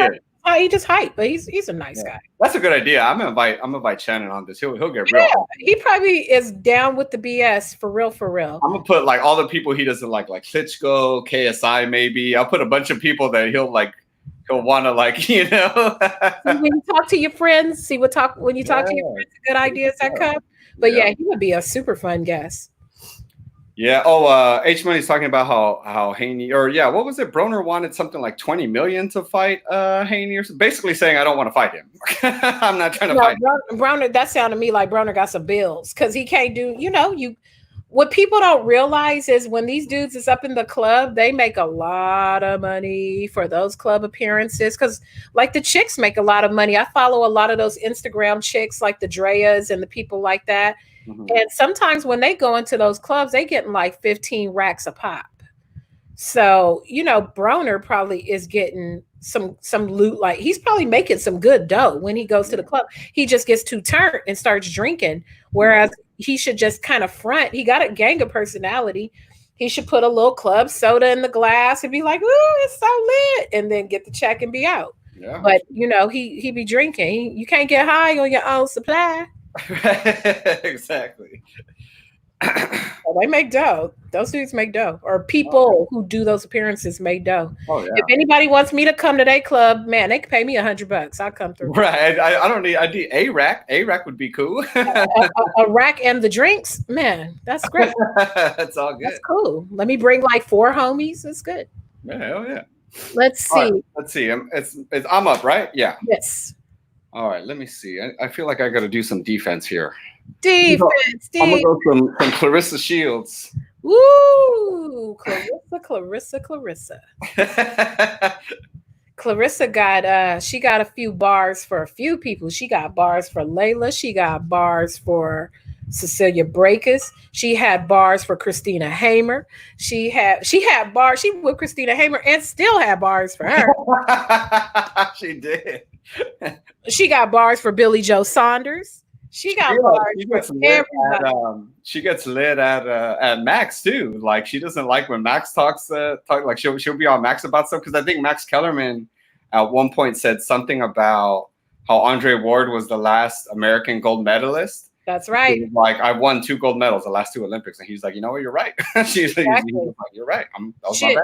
hype, but he's a nice guy. That's a good idea. I'm gonna invite Shannon on this. He'll get real. He probably is down with the BS for real. I'm gonna put like all the people he doesn't like Klitschko, KSI, maybe. I'll put a bunch of people that he'll want to like, you know. When you talk to your friends, when you talk to your friends, good ideas that come. But yeah, he would be a super fun guest. Yeah. Oh, H Money's talking about how Haney, or what was it? Broner wanted something like 20 million to fight Haney, or basically saying I don't want to fight him. I'm not trying to fight him. Broner. That sounded to me like Broner got some bills because he can't do. You know, what people don't realize is when these dudes is up in the club, they make a lot of money for those club appearances. Because like the chicks make a lot of money. I follow a lot of those Instagram chicks like the Dreas and the people like that. Mm-hmm. And sometimes when they go into those clubs, they getting like 15 racks a pop. So, you know, Broner probably is getting some loot. Like he's probably making some good dough when he goes to the club. He just gets too turned and starts drinking. Whereas he should just kind of front. He got a gang of personality. He should put a little club soda in the glass and be like, "Ooh, it's so lit," and then get the check and be out. Yeah. But you know, he be drinking. You can't get high on your own supply. Exactly. Well, they make dough. Those dudes make dough, or people who do those appearances make dough. Oh, yeah. If anybody wants me to come to their club, man, they can pay me $100. I'll come through. Right. I need a rack. A rack would be cool. a rack and the drinks, man. That's great. That's all good. That's cool. Let me bring like 4 homies. That's good. Yeah, hell yeah. Let's see. Right, let's see. I'm up, right? Yeah. Yes. All right. Let me see. I feel like I got to do some defense here. I'm gonna go from Clarissa Shields. Woo! Clarissa. Clarissa got she got a few bars for a few people. She got bars for Layla. She got bars for Cecilia Brækhus. She had bars for Christina Hamer. She had bars. She with Christina Hamer and still had bars for her. She did. She got bars for Billy Joe Saunders. She got bars for everybody. She gets lit at Max too. Like she doesn't like when Max talks like she'll be on Max about stuff, because I think Max Kellerman at one point said something about how Andre Ward was the last American gold medalist. That's right. Like I won 2 gold medals the last 2 Olympics, and he's like, you know what, you're right. She's like, you're right. That was my bad.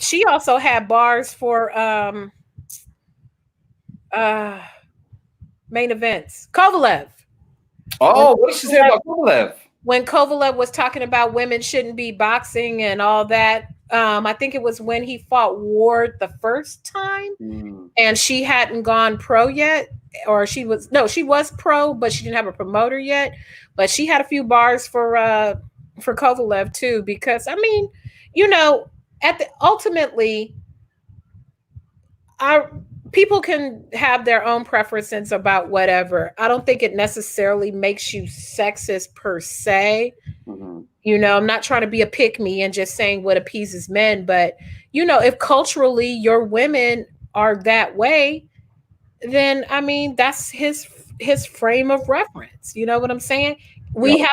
She also had bars for main events. Kovalev. Oh, what did she say about Kovalev? When Kovalev was talking about women shouldn't be boxing and all that, I think it was when he fought Ward the first time, and she hadn't gone pro yet, or she was pro, but she didn't have a promoter yet. But she had a few bars for Kovalev too, because I mean, you know, ultimately, people can have their own preferences about whatever. I don't think it necessarily makes you sexist per se. Mm-hmm. You know, I'm not trying to be a pick-me and just saying what appeases men, but you know, if culturally your women are that way, then I mean, that's his frame of reference. You know what I'm saying? We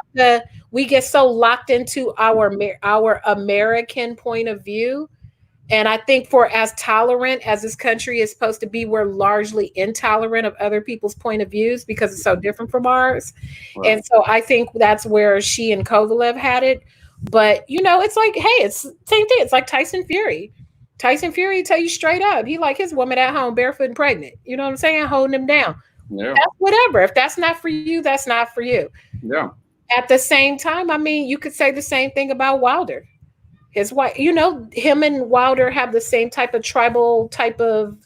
get so locked into our American point of view. And I think for as tolerant as this country is supposed to be, we're largely intolerant of other people's point of views because it's so different from ours. Right. And so I think that's where she and Kovalev had it. But, you know, it's like, hey, it's the same thing. It's like Tyson Fury. Tyson Fury tell you straight up, he like his woman at home barefoot and pregnant. You know what I'm saying? Holding him down. Yeah. That's whatever. If that's not for you, that's not for you. Yeah. At the same time, I mean, you could say the same thing about Wilder. His wife, him and Wilder have the same type of tribal type of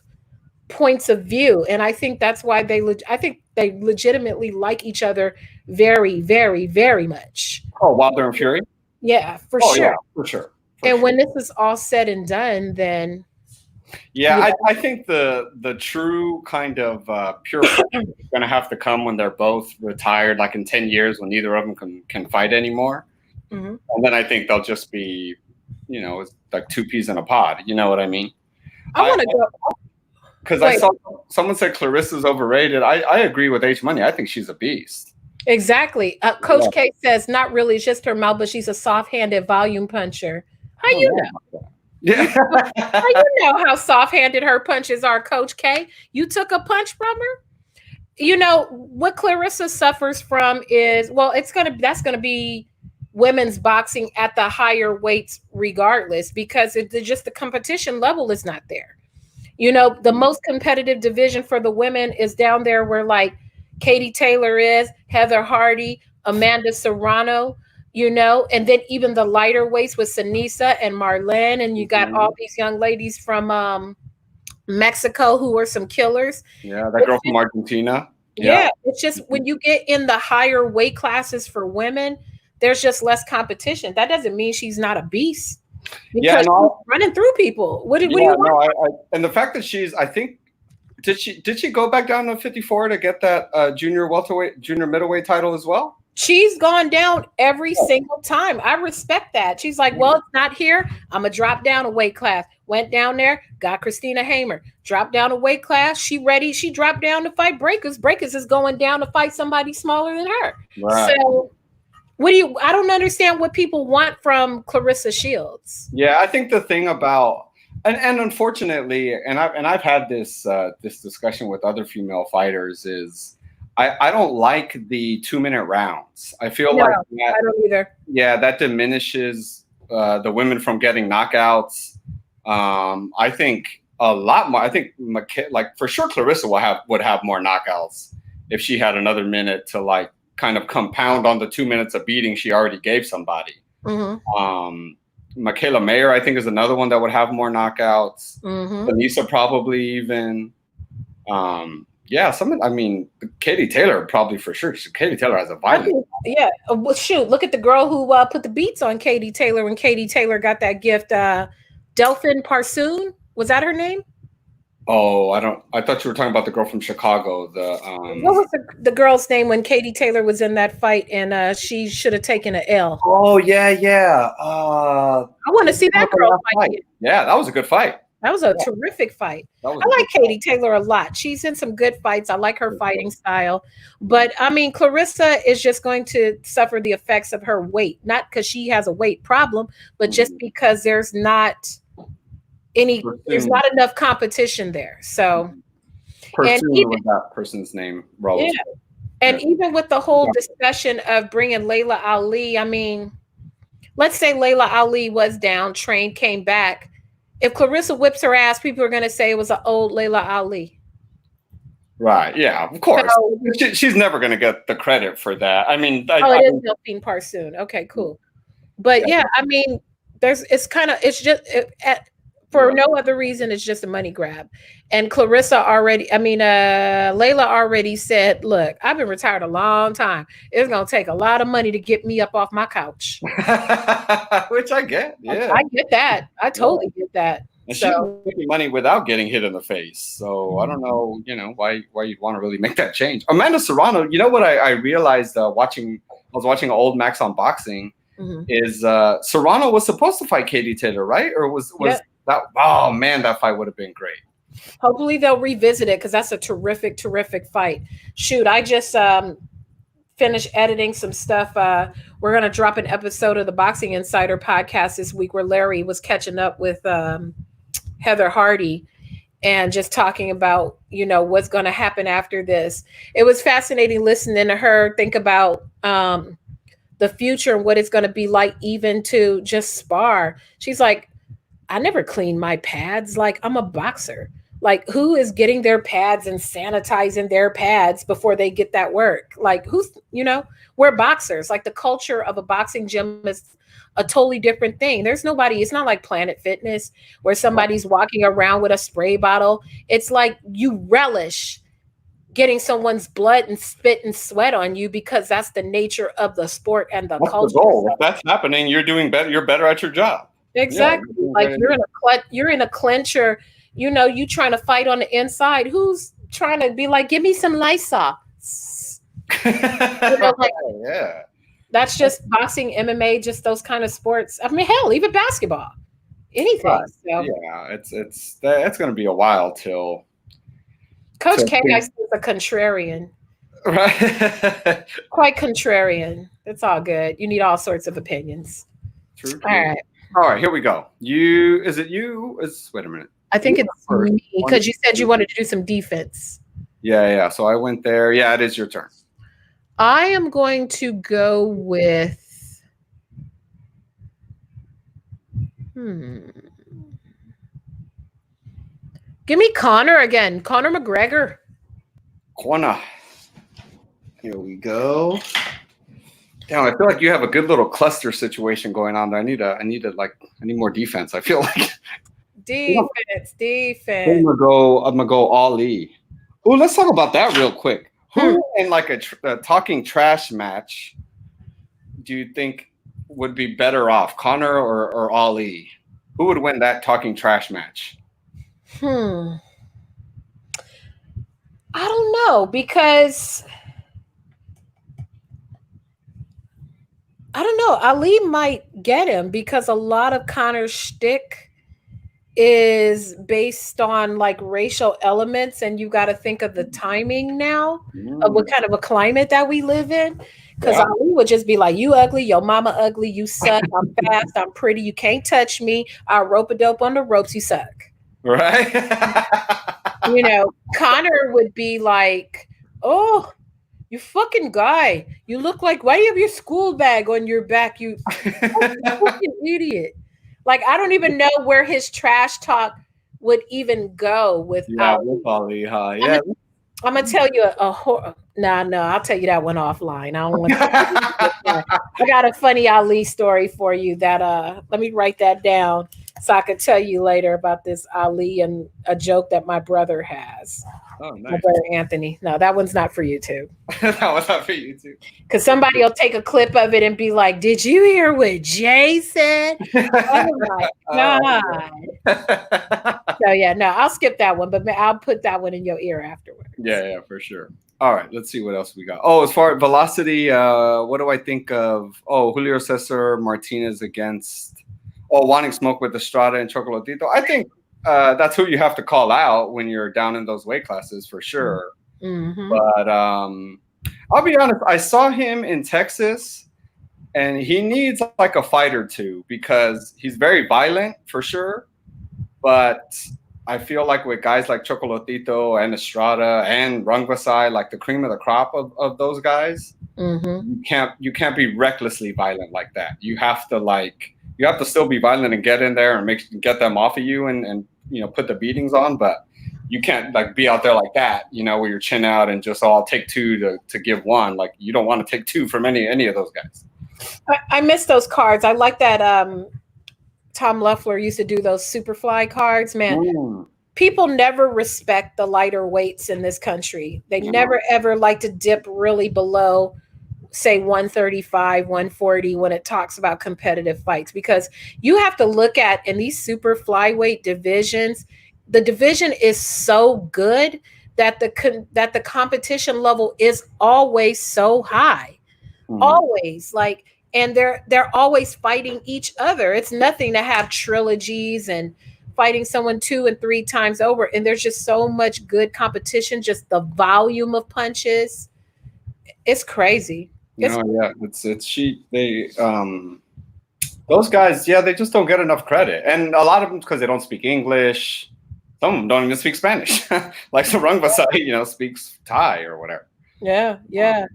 points of view, and I think that's why I think they legitimately like each other very, very, very much. Oh, Wilder and Fury. Yeah, for Oh sure. yeah, for sure. And when this is all said and done, then yeah, I think the true kind of pure is going to have to come when they're both retired, like in 10 years when neither of them can fight anymore. And then I think they'll just be, like two peas in a pod. You know what I mean? I want to go. Because I saw someone said Clarissa's overrated. I agree with H Money. I think she's a beast. Exactly. Coach K says, not really, it's just her mouth, but she's a soft-handed volume puncher. How you know? Yeah. How you know how soft-handed her punches are, Coach K? You took a punch from her? What Clarissa suffers from is, that's gonna be women's boxing at the higher weights regardless, because the competition level is not there. The most competitive division for the women is down there where like Katie Taylor is, Heather Hardy, Amanda Serrano, and then even the lighter weights with Sanisa and Marlene, and you got all these young ladies from Mexico who are some killers. Yeah, that girl from Argentina. Yeah, it's just when you get in the higher weight classes for women, there's just less competition. That doesn't mean she's not a beast. Because she's running through people. What do you want? And the fact that I think, did she go back down to 54 to get that junior middleweight title as well? She's gone down every single time. I respect that. She's like, well, it's not here. I'm gonna drop down a weight class. Went down there, got Christina Hamer. Dropped down a weight class. She ready. She dropped down to fight Breakers. Breakers is going down to fight somebody smaller than her. Right. So I don't understand what people want from Clarissa Shields. Yeah, I think the thing about and unfortunately, and I've had this discussion with other female fighters is I don't like the 2-minute rounds. I feel like I don't either. Yeah, that diminishes the women from getting knockouts. I think a lot more. I think for sure Clarissa would have more knockouts if she had another minute to like kind of compound on the 2 minutes of beating she already gave somebody. Michaela Mayer, I think, is another one that would have more knockouts. Anissa probably even. Katie Taylor probably for sure. Katie Taylor has a violent. Yeah. Well, shoot, look at the girl who put the beats on Katie Taylor when Katie Taylor got that gift. Delphine Parsoon, was that her name? Oh, I thought you were talking about the girl from Chicago. What was the girl's name when Katie Taylor was in that fight and she should have taken an L? Oh yeah. I want to see that girl fight. Yeah, that was a good fight. That was a terrific fight. I like Katie Taylor a lot. She's in some good fights. I like her fighting style. But I mean, Clarissa is just going to suffer the effects of her weight, not because she has a weight problem, but just because there's not enough competition there. So that person's name rolls. Yeah. And even with the whole discussion of bringing Layla Ali, I mean, let's say Layla Ali was down, trained, came back. If Clarissa whips her ass, people are going to say it was an old Layla Ali. Right. Yeah, of course. So, she's never going to get the credit for that. I mean, it is Delphine Parsoon. Okay, cool. But yeah, I mean, for no other reason, it's just a money grab. And Layla already said, look, I've been retired a long time. It's going to take a lot of money to get me up off my couch. Which I get. Yeah. I get that. I totally get that. And she's making money without getting hit in the face. So I don't know, why you'd want to really make that change. Amanda Serrano, you know what I realized I was watching old Max on Boxing is Serrano was supposed to fight Katie Taylor, right? Or was that, oh man, that fight would have been great. Hopefully they'll revisit it because that's a terrific, terrific fight. Shoot, I just finished editing some stuff. We're going to drop an episode of the Boxing Insider podcast this week where Larry was catching up with Heather Hardy and just talking about, what's going to happen after this. It was fascinating listening to her think about the future and what it's going to be like even to just spar. She's like, I never clean my pads. Like, I'm a boxer. Like, who is getting their pads and sanitizing their pads before they get that work? Like, we're boxers. Like, the culture of a boxing gym is a totally different thing. There's nobody, it's not like Planet Fitness where somebody's walking around with a spray bottle. It's like you relish getting someone's blood and spit and sweat on you because that's the nature of the sport and the culture. The goal. If that's happening, you're doing better. You're better at your job. Exactly. Yeah, like you're in a clincher, you trying to fight on the inside. Who's trying to be like, give me some Lysol? Yeah. That's just boxing, MMA, just those kind of sports. I mean, hell, even basketball, anything. Right. So. Yeah, it's going to be a while till. Coach K, I think, is a contrarian. Right. Quite contrarian. It's all good. You need all sorts of opinions. True. All right, here we go. Wait a minute. I think it's me because you said you wanted to do some defense. Yeah. So I went there. Yeah, it is your turn. I am going to go with give me Conor again. Conor McGregor. Conor. Here we go. Damn, I feel like you have a good little cluster situation going on there. I need more defense. I feel like defense. I'm gonna go Ali. Oh, let's talk about that real quick. Who in like a talking trash match do you think would be better off, Conor or Ali? Who would win that talking trash match? I don't know, because I don't know. Ali might get him because a lot of Conor's shtick is based on like racial elements, and you got to think of the timing now of what kind of a climate that we live in. Because Ali would just be like, "You ugly, your mama ugly, you suck. I'm fast, I'm pretty, you can't touch me. I'll rope a dope on the ropes, you suck." Right. Conor would be like, "Oh, you fucking guy. You look like, why do you have your school bag on your back? You fucking idiot." Like, I don't even know where his trash talk would even go with Ali, huh? Yeah. I'm going to tell you no, I'll tell you that one offline. I don't want to. I got a funny Ali story for you that, let me write that down so I could tell you later about this Ali and a joke that my brother has. Oh, nice. My brother Anthony. No, that one's not for you too. That one's not for you too. Because somebody will take a clip of it and be like, "Did you hear what Jay said?" Oh my God. So yeah, no, I'll skip that one, but I'll put that one in your ear afterwards. Yeah, for sure. All right, let's see what else we got. Oh, as far as velocity, what do I think of? Oh, Julio Cesar Martinez against wanting smoke with Estrada and Chocolatito. I think that's who you have to call out when you're down in those weight classes for sure. Mm-hmm. But I'll be honest, I saw him in Texas, and he needs like a fight or two because he's very violent for sure. But I feel like with guys like Chocolatito and Estrada and Rungvisai, like the cream of the crop of those guys, you can't be recklessly violent like that. You have to still be violent and get in there and get them off of you and put the beatings on, but you can't like be out there like that, with your chin out and just all take two to give one. Like, you don't want to take two from any of those guys. I miss those cards. I like that Tom Loeffler used to do those Superfly cards, man. People never respect the lighter weights in this country. They never ever like to dip really below, say, 135, 140 when it talks about competitive fights, because you have to look at, in these super flyweight divisions, the division is so good that the competition level is always so high. Always, like, and they're always fighting each other. It's nothing to have trilogies and fighting someone 2 and 3 times over, and there's just so much good competition, just the volume of punches. It's crazy. Those guys, they just don't get enough credit, and a lot of them because they don't speak English. Some of them don't even speak Spanish. Like Rungvisai, speaks Thai or whatever. Yeah. You're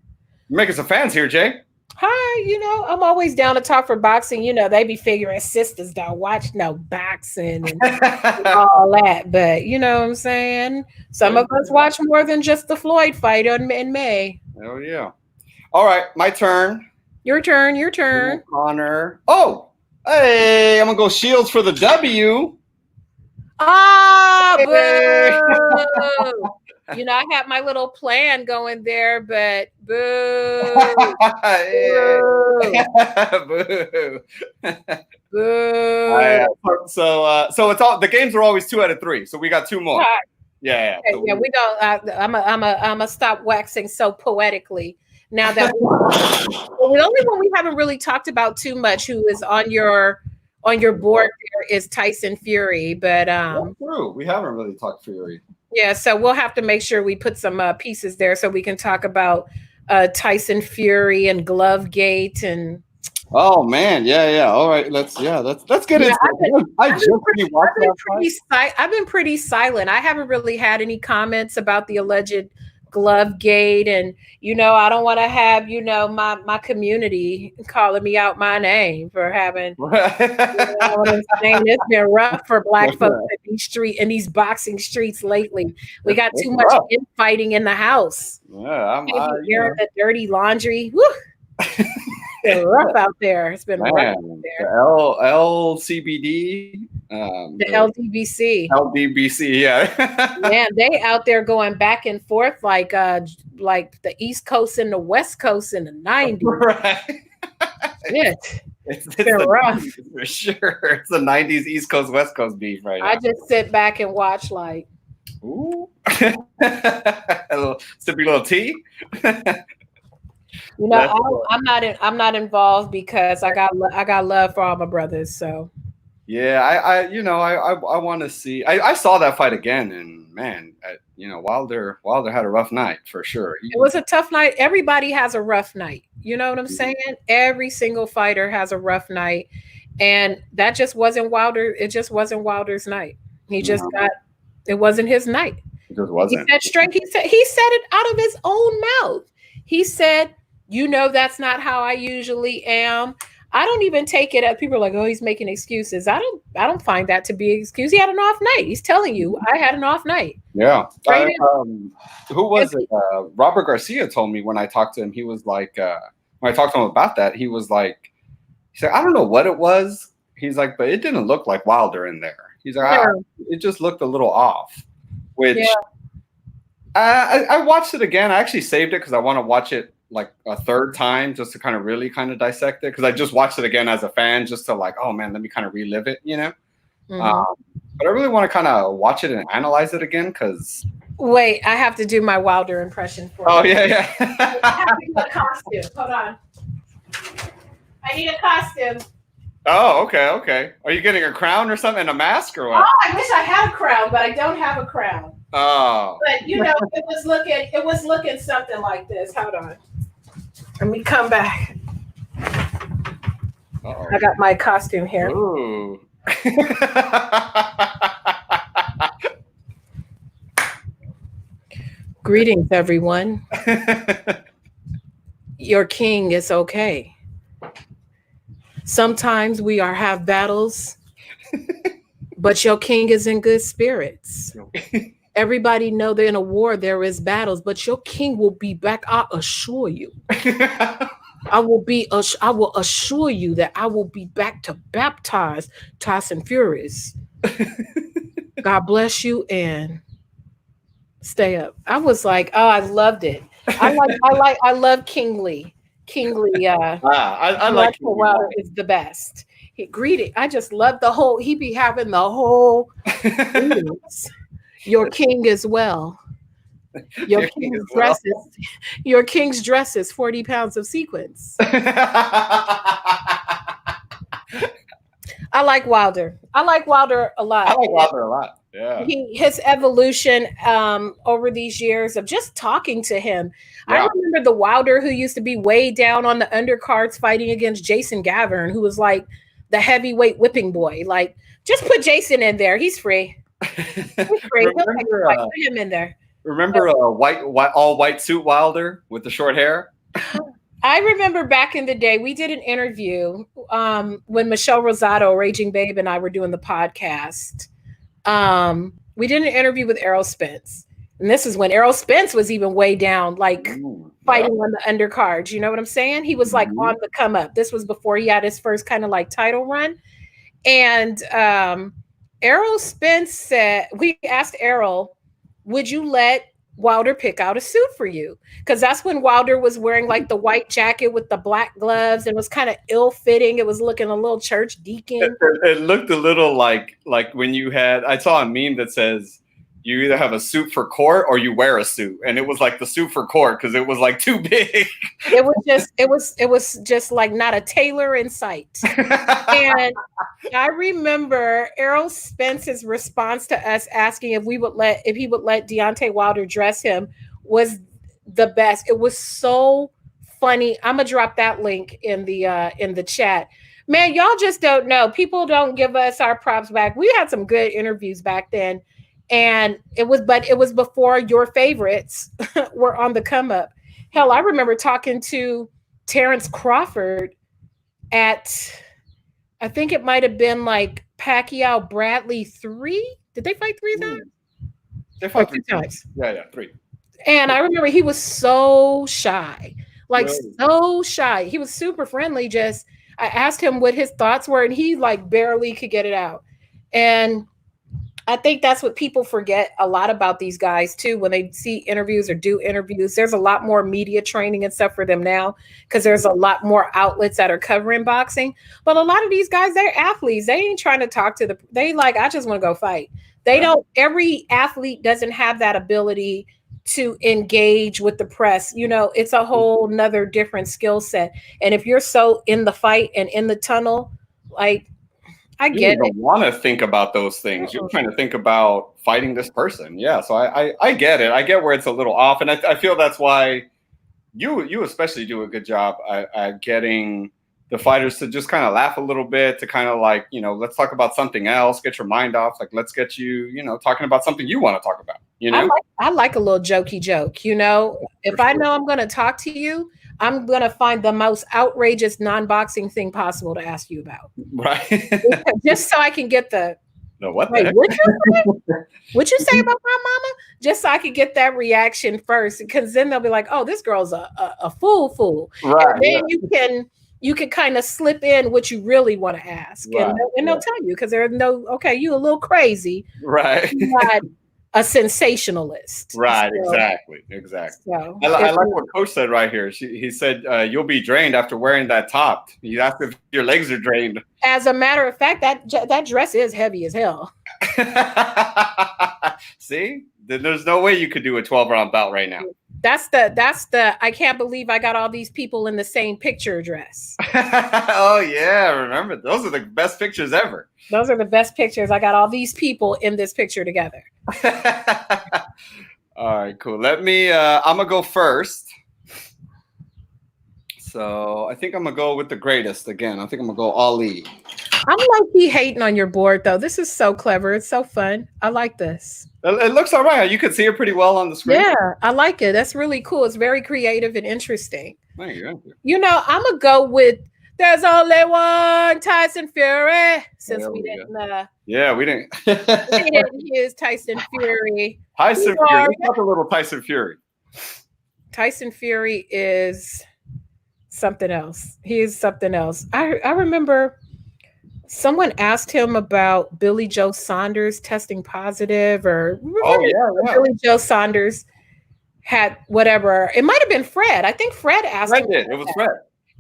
making some fans here, Jay. Hi, I'm always down to talk for boxing. They be figuring sisters don't watch no boxing and all that. But you know what I'm saying? Some of us watch more than just the Floyd fight in May. Oh yeah. All right, my turn. Your turn. Your turn. Connor. Oh, hey, I'm gonna go Shields for the W. Ah, boo. I had my little plan going there, but boo. Boo. Boo. So it's all the games are always 2 out of 3. So we got 2 more. Yeah. Okay, yeah, we don't. I'm a stop waxing so poetically. Now that the only one we haven't really talked about too much, who is on your board there, is Tyson Fury. But that's true. We haven't really talked Fury. Yeah, so we'll have to make sure we put some pieces there so we can talk about Tyson Fury and Glovegate and. Oh man, yeah. All right, let's get into it. I've been pretty silent. I haven't really had any comments about the alleged Glovegate, and I don't want to have my community calling me out my name for having. What I'm saying? It's been rough for Black folks in these boxing streets lately. We got too much infighting in the house. Yeah, airing the dirty laundry. Woo! It's been rough out there. It's been rough out there. The LCBD. The LDBC. LDBC, yeah. Man, they out there going back and forth like the East Coast and the West Coast in the 90s. Right. It's been rough. For sure. It's the 90s East Coast, West Coast beef right now. I just sit back and watch like. Ooh. Sippy little tea. I'm not involved because I got love for all my brothers. So yeah, I want to see. I saw that fight again, and man, Wilder had a rough night for sure. It was a tough night. Everybody has a rough night. You know what I'm saying? Every single fighter has a rough night, and that just wasn't Wilder. It just wasn't Wilder's night. He just it wasn't his night. It just wasn't. He said straight. He said it out of his own mouth. He said, that's not how I usually am. I don't even take it as people are like, oh, he's making excuses. I don't find that to be an excuse. He had an off night. He's telling you, I had an off night. Yeah. Who was it? Robert Garcia told me when I talked to him, he was like, when I talked to him about that, he said, I don't know what it was. He's like, but it didn't look like Wilder in there. He's like, it just looked a little off, which I watched it again. I actually saved it because I want to watch it like a third time just to kind of really dissect it, because I just watched it again as a fan just to like, oh man, let me kind of relive it, but I really want to kind of watch it and analyze it again because wait, I have to do my Wilder impression for you. Yeah. I have to do a costume. Hold on, I need a costume. Oh, okay. Are you getting a crown or something and a mask or what? Oh, I wish I had a crown, but I don't have a crown. Oh. But it was looking something like this. Hold on. Let me come back. Uh-oh. I got my costume here. Ooh. Greetings, everyone. Your king is okay. Sometimes we have battles, but your king is in good spirits. Everybody know that in a war there is battles, but your king will be back. I assure you. I will assure you that I will be back to baptize Tyson Furies. God bless you and stay up. I was like, oh, I loved it. I love kingly. I like Wilder is the best. He greeted. I just love the whole. He be having the whole. Your king as well. Your king's dresses. Your king's dresses. 40 pounds of sequins. I like Wilder. I like Wilder a lot. Yeah. His evolution over these years of just talking to him. Yeah. I remember the Wilder who used to be way down on the undercards fighting against Jason Gavern, who was like the heavyweight whipping boy. Like, just put Jason in there. He's free. He's free. Put him in there. Remember all white suit Wilder with the short hair? I remember back in the day, we did an interview when Michelle Rosado, Raging Babe, and I were doing the podcast. We did an interview with Errol Spence. And this is when Errol Spence was even way down, like Yeah. fighting on the undercards. You know what I'm saying? He was like on the come up. This was before he had his first kind of like title run. And Errol Spence said, we asked Errol, would you let Wilder pick out a suit for you? Because that's when Wilder was wearing like the white jacket with the black gloves and was kind of ill fitting. It was looking a little church deacon. It looked a little like when you had. I saw a meme that says you either have a suit for court or you wear a suit, and it was like the suit for court because it was like too big. It was just like not a tailor in sight. And I remember Errol Spence's response to us asking if he would let Deontay Wilder dress him was the best. It was so funny. I'm gonna drop that link in the chat. Man, y'all just don't know. People don't give us our props back. We had some good interviews back then. And it was before your favorites were on the come up. Hell, I remember talking to Terrence Crawford at, I think it might have been like Pacquiao Bradley 3. Did they fight 3 times? They fought 3 times. Yeah, 3. And I remember he was so shy, like so shy. He was super friendly. Just I asked him what his thoughts were, and he like barely could get it out. And I think that's what people forget a lot about these guys too. When they see interviews or do interviews, there's a lot more media training and stuff for them now because there's a lot more outlets that are covering boxing. But a lot of these guys, they're athletes. They ain't trying to talk to they like, I just want to go fight. They don't, every athlete doesn't have that ability to engage with the press. You know, it's a whole nother different skill set. And if you're so in the fight and in the tunnel, like, I get you don't want to think about those things. You're trying to think about fighting this person. Yeah. So I get it. I get where it's a little off. And I feel that's why you especially do a good job at getting the fighters to just kind of laugh a little bit, to kind of like, you know, let's talk about something else, get your mind off. Like, let's get you, you know, talking about something you want to talk about, you know? I like a little jokey joke, you know, if I know I'm going to talk to you, I'm going to find the most outrageous non-boxing thing possible to ask you about. Right. Just so I can get what what'd you say about my mama? Just so I could get that reaction first. Because then they'll be like, oh, this girl's a fool. Right. And then you can kind of slip in what you really want to ask. Right. And they'll tell you because there's okay, you a little crazy. Right. You're not a sensationalist. Right, so, exactly. So, I like what Coach said right here. He said, you'll be drained after wearing that top. You asked if your legs are drained. As a matter of fact, that dress is heavy as hell. See? Then there's no way you could do a 12-round bout right now. That's the I can't believe I got all these people in the same picture dress. Oh yeah, remember those are the best pictures ever. Those are the best pictures. I got all these people in this picture together. All right, cool. Let me I'm gonna go first. So I think I'm gonna go with the greatest again. I think I'm gonna go Ali. I'm low-key hating on your board though. This is so clever. It's so fun. I like this. It looks all right. You can see it pretty well on the screen. Yeah, I like it. That's really cool. It's very creative and interesting. Thank you. You know, I'm gonna go with "There's Only One Tyson Fury." Since we didn't. We didn't. We didn't use Tyson Fury. Tyson Fury. Let's talk a little Tyson Fury. Tyson Fury is something else. He is something else. I remember. Someone asked him about Billy Joe Saunders testing positive, or Billy Joe Saunders had whatever. It might have been Fred. I think Fred asked him. It was Fred.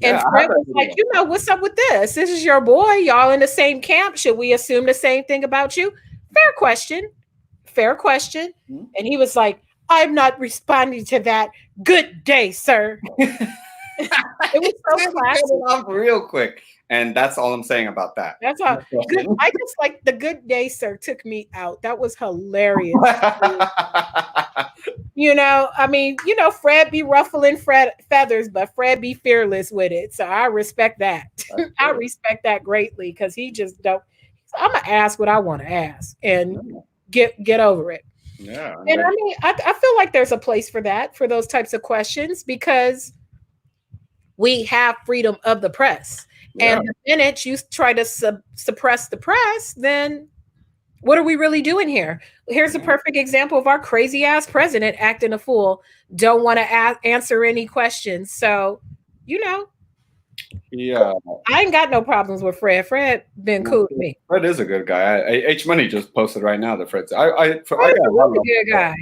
And Fred was like, you know, what's up with this? This is your boy. Y'all in the same camp. Should we assume the same thing about you? Fair question. Mm-hmm. And he was like, I'm not responding to that. Good day, sir. It was so classic. Real quick. And that's all I'm saying about that. That's all. I just like the good day, sir, took me out. That was hilarious. You know, I mean, you know, Fred be ruffling feathers, but Fred be fearless with it. So I respect that. I respect that greatly because he just don't. I'm gonna ask what I want to ask and get over it. Yeah. And I mean, I feel like there's a place for that, for those types of questions, because we have freedom of the press. Yeah. And the minute you try to suppress the press, then what are we really doing here? Here's a perfect example of our crazy ass president acting a fool. Don't want to answer any questions. So, Yeah. I ain't got no problems with Fred. Fred been cool with me. Fred is a good guy. H Money just posted right now that Fred's. Fred is a really good guy.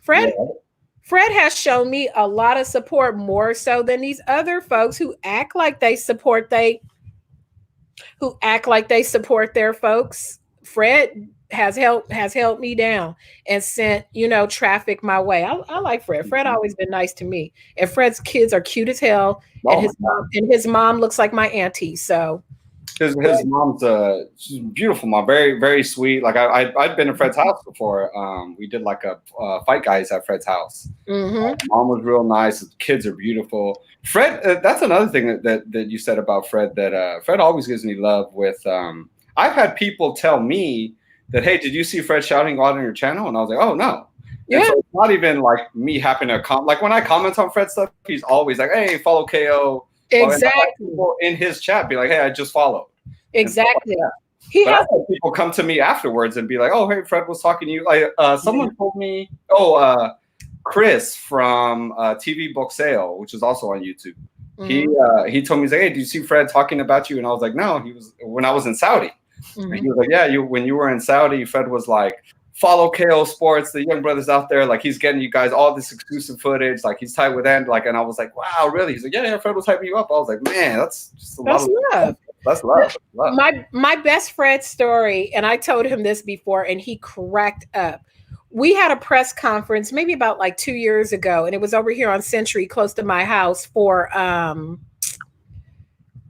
Fred has shown me a lot of support, more so than these other folks who act like they support their folks. Fred has held me down and sent, traffic my way. I like Fred. Fred always been nice to me. And Fred's kids are cute as hell. And his mom looks like my auntie. So his mom's she's a beautiful mom, very, very sweet. Like I'd been to Fred's house before. We did like a fight guys at Fred's house. Mom was real nice. The kids are beautiful. Fred, that's another thing that you said about Fred, that Fred always gives me love with. I've had people tell me that, hey, did you see Fred shouting out on your channel? And I was like, oh no. Yeah. So it's not even like me happening to like when I comment on Fred stuff, he's always like, hey, follow KO. Exactly. In his chat, be like, hey, I just followed. Exactly. Like I've had people come to me afterwards and be like, oh, hey, Fred was talking to you. Like someone told me, Chris from TV Book Sale, which is also on YouTube. He told me, he's like, hey, do you see Fred talking about you? And I was like, no, he was when I was in Saudi. And he was like, yeah, when you were in Saudi, Fred was like, follow KO Sports, the young brothers out there. Like, he's getting you guys all this exclusive footage. Like, he's tight with them. Like, and I was like, wow, really? He's like, yeah, Fred was hyping you up. I was like, man, that's just a lot of love. That's love. My best Fred story, and I told him this before, and he cracked up. We had a press conference maybe about like 2 years ago, and it was over here on Century, close to my house for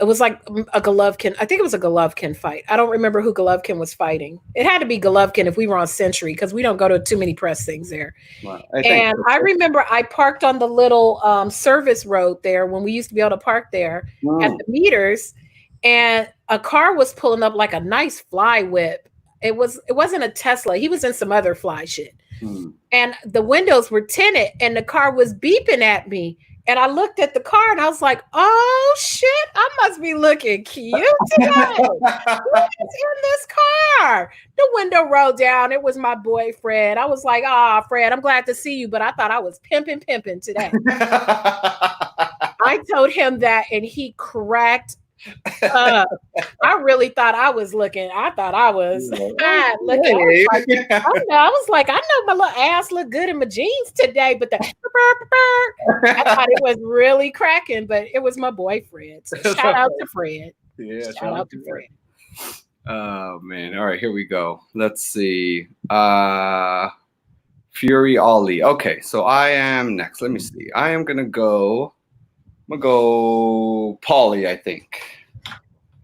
it was like a Golovkin. I think it was a Golovkin fight. I don't remember who Golovkin was fighting. It had to be Golovkin if we were on Century, because we don't go to too many press things there. Wow. I remember I parked on the little service road there when we used to be able to park there at the meters, and a car was pulling up like a nice fly whip. It wasn't a Tesla. He was in some other fly shit. And the windows were tinted and the car was beeping at me. And I looked at the car and I was like, oh shit, I must be looking cute today. Who's in this car? The window rolled down. It was my boy, Fred. I was like, Fred, I'm glad to see you, but I thought I was pimping today. I told him that and he cracked I really thought I was looking. I thought I was looking. I was like, I know my little ass look good in my jeans today, but I thought it was really cracking, but it was my boyfriend. So shout out to Fred. Yeah, shout out to Fred. Oh man. All right, here we go. Let's see. Fury Ollie. Okay, so I am next. Let me see. I'm gonna go Paulie, I think.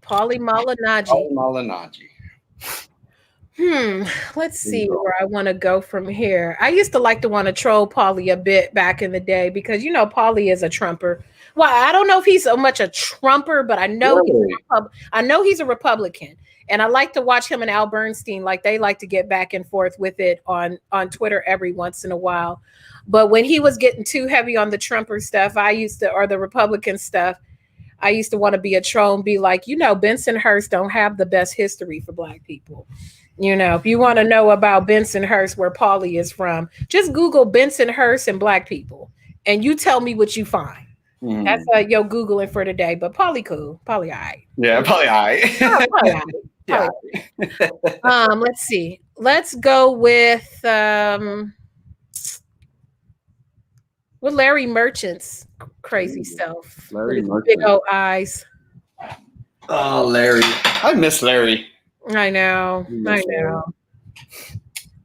Paulie Malignaggi. Let's see where I want to go from here. I used to like to want to troll Paulie a bit back in the day because Paulie is a Trumper. Well, I don't know if he's so much a Trumper, but I know he's a Republican. And I like to watch him and Al Bernstein, like they like to get back and forth with it on Twitter every once in a while. But when he was getting too heavy on the Trumper stuff, or the Republican stuff, I used to want to be a troll and be like, Bensonhurst don't have the best history for Black people. If you want to know about Bensonhurst, where Paulie is from, just Google Bensonhurst and Black people, and you tell me what you find. That's your Googling for today. But Paulie cool. Paulie all right. Yeah, Paulie all right. Paulie all right. Let's see. Let's go with Larry Merchant's crazy self. Larry Merchant. Big old eyes. Oh, Larry. I miss Larry. I know.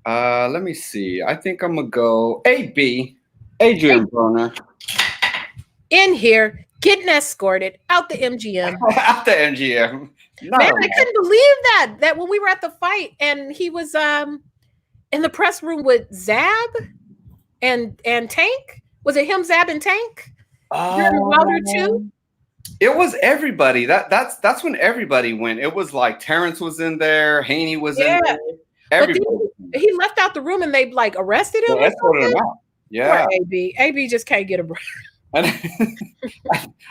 Let me see. I think I'm going to go AB. Adrian Broner. In here, getting escorted out the MGM. Out the MGM. Man, I couldn't believe that when we were at the fight and he was in the press room with Zab and Tank. Was it him, Zab, and Tank? Wilder too? It was everybody. That's when everybody went. It was like Terrence was in there, Haney was in there. Everybody. He left out the room and they like arrested him. Escorted him out. Yeah. Poor AB just can't get a break. And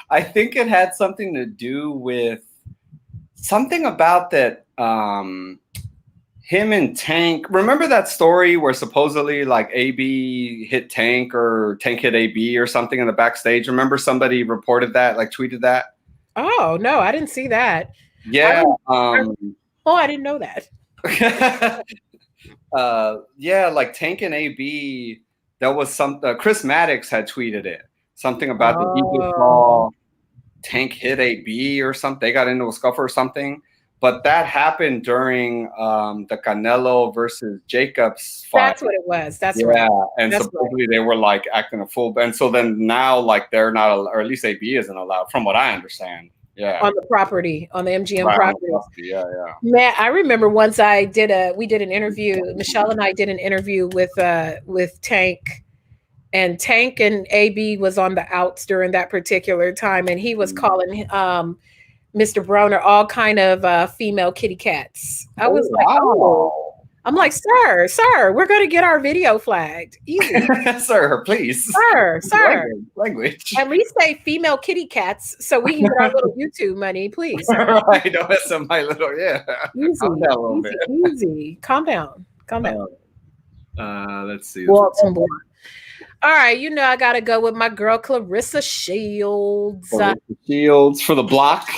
I think it had something to do with something about that. Him and Tank. Remember that story where supposedly like AB hit Tank or Tank hit AB or something in the backstage? Remember somebody reported that, like tweeted that? Oh no, I didn't see that. Yeah. I didn't know that. Yeah, like Tank and AB. That was some. Chris Maddox had tweeted it. Something about the Eagle Claw. Tank hit AB or something. They got into a scuffle or something. But that happened during the Canelo versus Jacobs fight. That's what it was. That's right. Yeah, and supposedly they were like acting a fool. And so then now, like they're not, or at least AB isn't allowed, from what I understand. Yeah, on the property, on the MGM property. Yeah, yeah. Man, I remember once we did an interview. Michelle and I did an interview with Tank. And Tank and AB was on the outs during that particular time, and he was calling Mr. Broner all kind of female kitty cats. I was like, oh. I'm like, sir, we're going to get our video flagged. Easy. Sir, please. Sir. Language. At least say female kitty cats so we can get our little YouTube money, please. Right. No, that's my little, yeah. Easy. Calm down a little bit. Easy. Calm down. Let's see. All right, I got to go with my girl, Clarissa Shields. Shields for the block.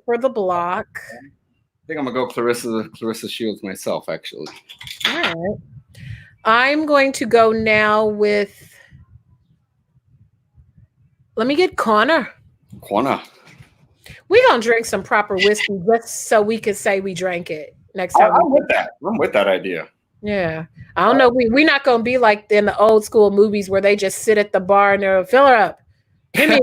For the block. I think I'm going to go Clarissa Shields myself, actually. All right. I'm going to go now with, let me get Connor. We're going to drink some proper whiskey just so we can say we drank it next time. I'm with that idea. Yeah. I don't know. We're not going to be like in the old school movies where they just sit at the bar and they'll fill her up. Give me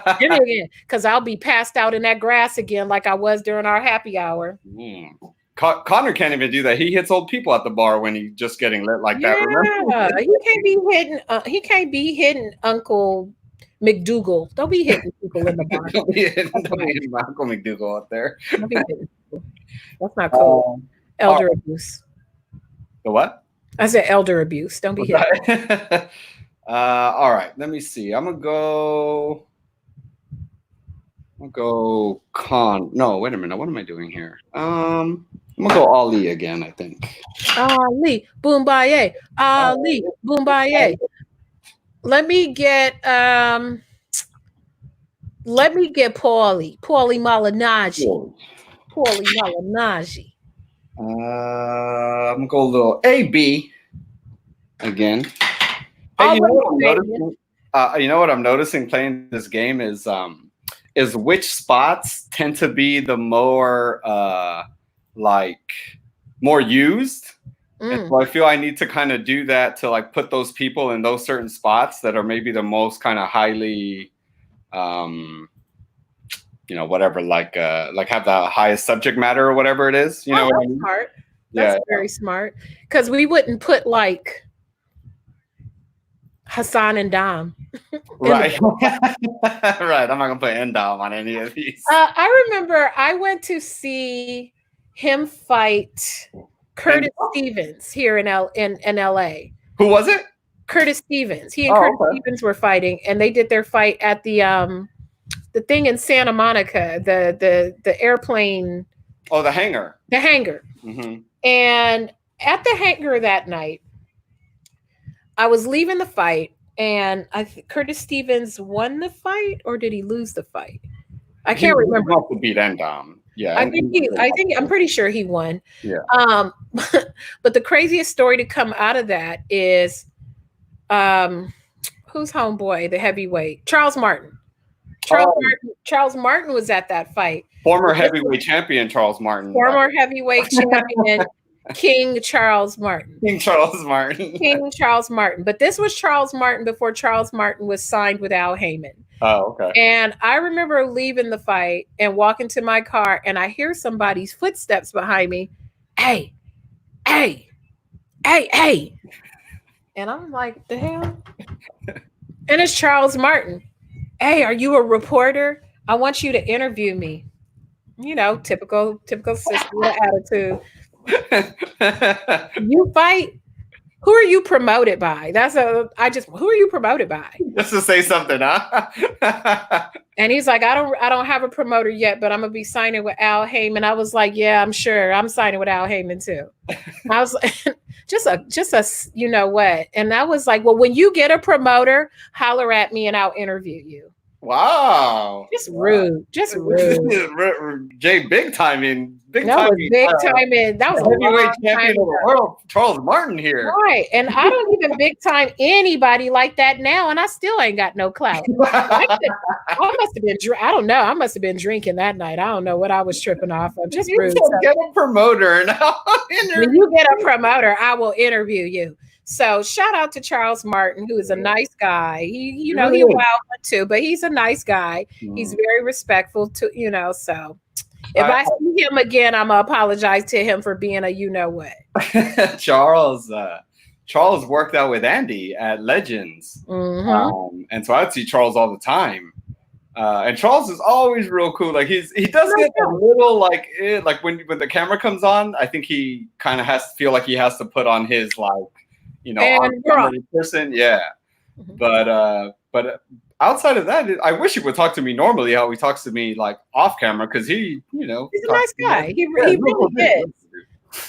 again. Because I'll be passed out in that grass again like I was during our happy hour. Connor can't even do that. He hits old people at the bar when he's just getting lit like that. Remember? He can't be hitting Uncle McDougal. Don't be hitting people in the bar. Don't be hitting Uncle McDougal out there. Don't be hitting people. That's not cool. Elder abuse. The what? I said elder abuse. Don't be hitting. All right, let me see. I'm gonna go No, wait a minute. What am I doing here? I'm gonna go Ali again, I think. Ali, Boombaye. Ali, Boombaye. Let me get Paulie Malinaji. I'm gonna go a little AB again. Hey, you know what I'm noticing playing this game is which spots tend to be the more more used. And so I feel I need to kind of do that to like put those people in those certain spots that are maybe the most kind of highly whatever, like have the highest subject matter or whatever it is. You know what I mean? Smart. That's very smart. Because we wouldn't put like Hassan and Dom. Right. Right. I'm not gonna put Endom on any of these. I remember I went to see him fight Curtis Stevens here in LA. Who was it? Curtis Stevens. He and Curtis Stevens were fighting, and they did their fight at the thing in Santa Monica, the airplane. Oh, the hangar. The hangar. Mm-hmm. And at the hangar that night, I was leaving the fight, and Curtis Stevens won the fight, or did he lose the fight? I can't remember. He beat Endom. Yeah, I'm pretty sure he won. Yeah. But the craziest story to come out of that is, who's homeboy, the heavyweight, Charles Martin. Charles Martin was at that fight. Former heavyweight champion Charles Martin. Former heavyweight champion King Charles Martin. King Charles Martin. But this was Charles Martin before Charles Martin was signed with Al Heyman. Oh, okay. And I remember leaving the fight and walking to my car, and I hear somebody's footsteps behind me. Hey. And I'm like, the hell? And it's Charles Martin. Hey, are you a reporter? I want you to interview me. Typical sister attitude. You fight? Who are you promoted by? Who are you promoted by? Just to say something, huh? And he's like, I don't have a promoter yet, but I'm gonna be signing with Al Heyman. I was like, yeah, I'm sure. I'm signing with Al Heyman too. I was like, just a, you know what? And I was like, well, when you get a promoter, holler at me and I'll interview you. Wow. Just rude. Just rude. Jay, big timing. Big timing. That was a heavyweight champion of the world, Charles Martin here. Right. And I don't even big time anybody like that now. And I still ain't got no clout. I must have been, I don't know. I must have been drinking that night. I don't know what I was tripping off of. Just rude. Get a promoter. And when you get a promoter, I will interview you. So shout out to Charles Martin, who is a nice guy. He a wild one too, but he's a nice guy. He's very respectful to, so if I see him again, I'm gonna apologize to him for being a what. Charles worked out with Andy at Legends. And so I'd see Charles all the time. And Charles is always real cool. Like he does get a little like when the camera comes on, I think he kind of has to feel like he has to put on his person, yeah. But outside of that, I wish he would talk to me normally. How he talks to me like off camera, because he's a nice guy. He really is.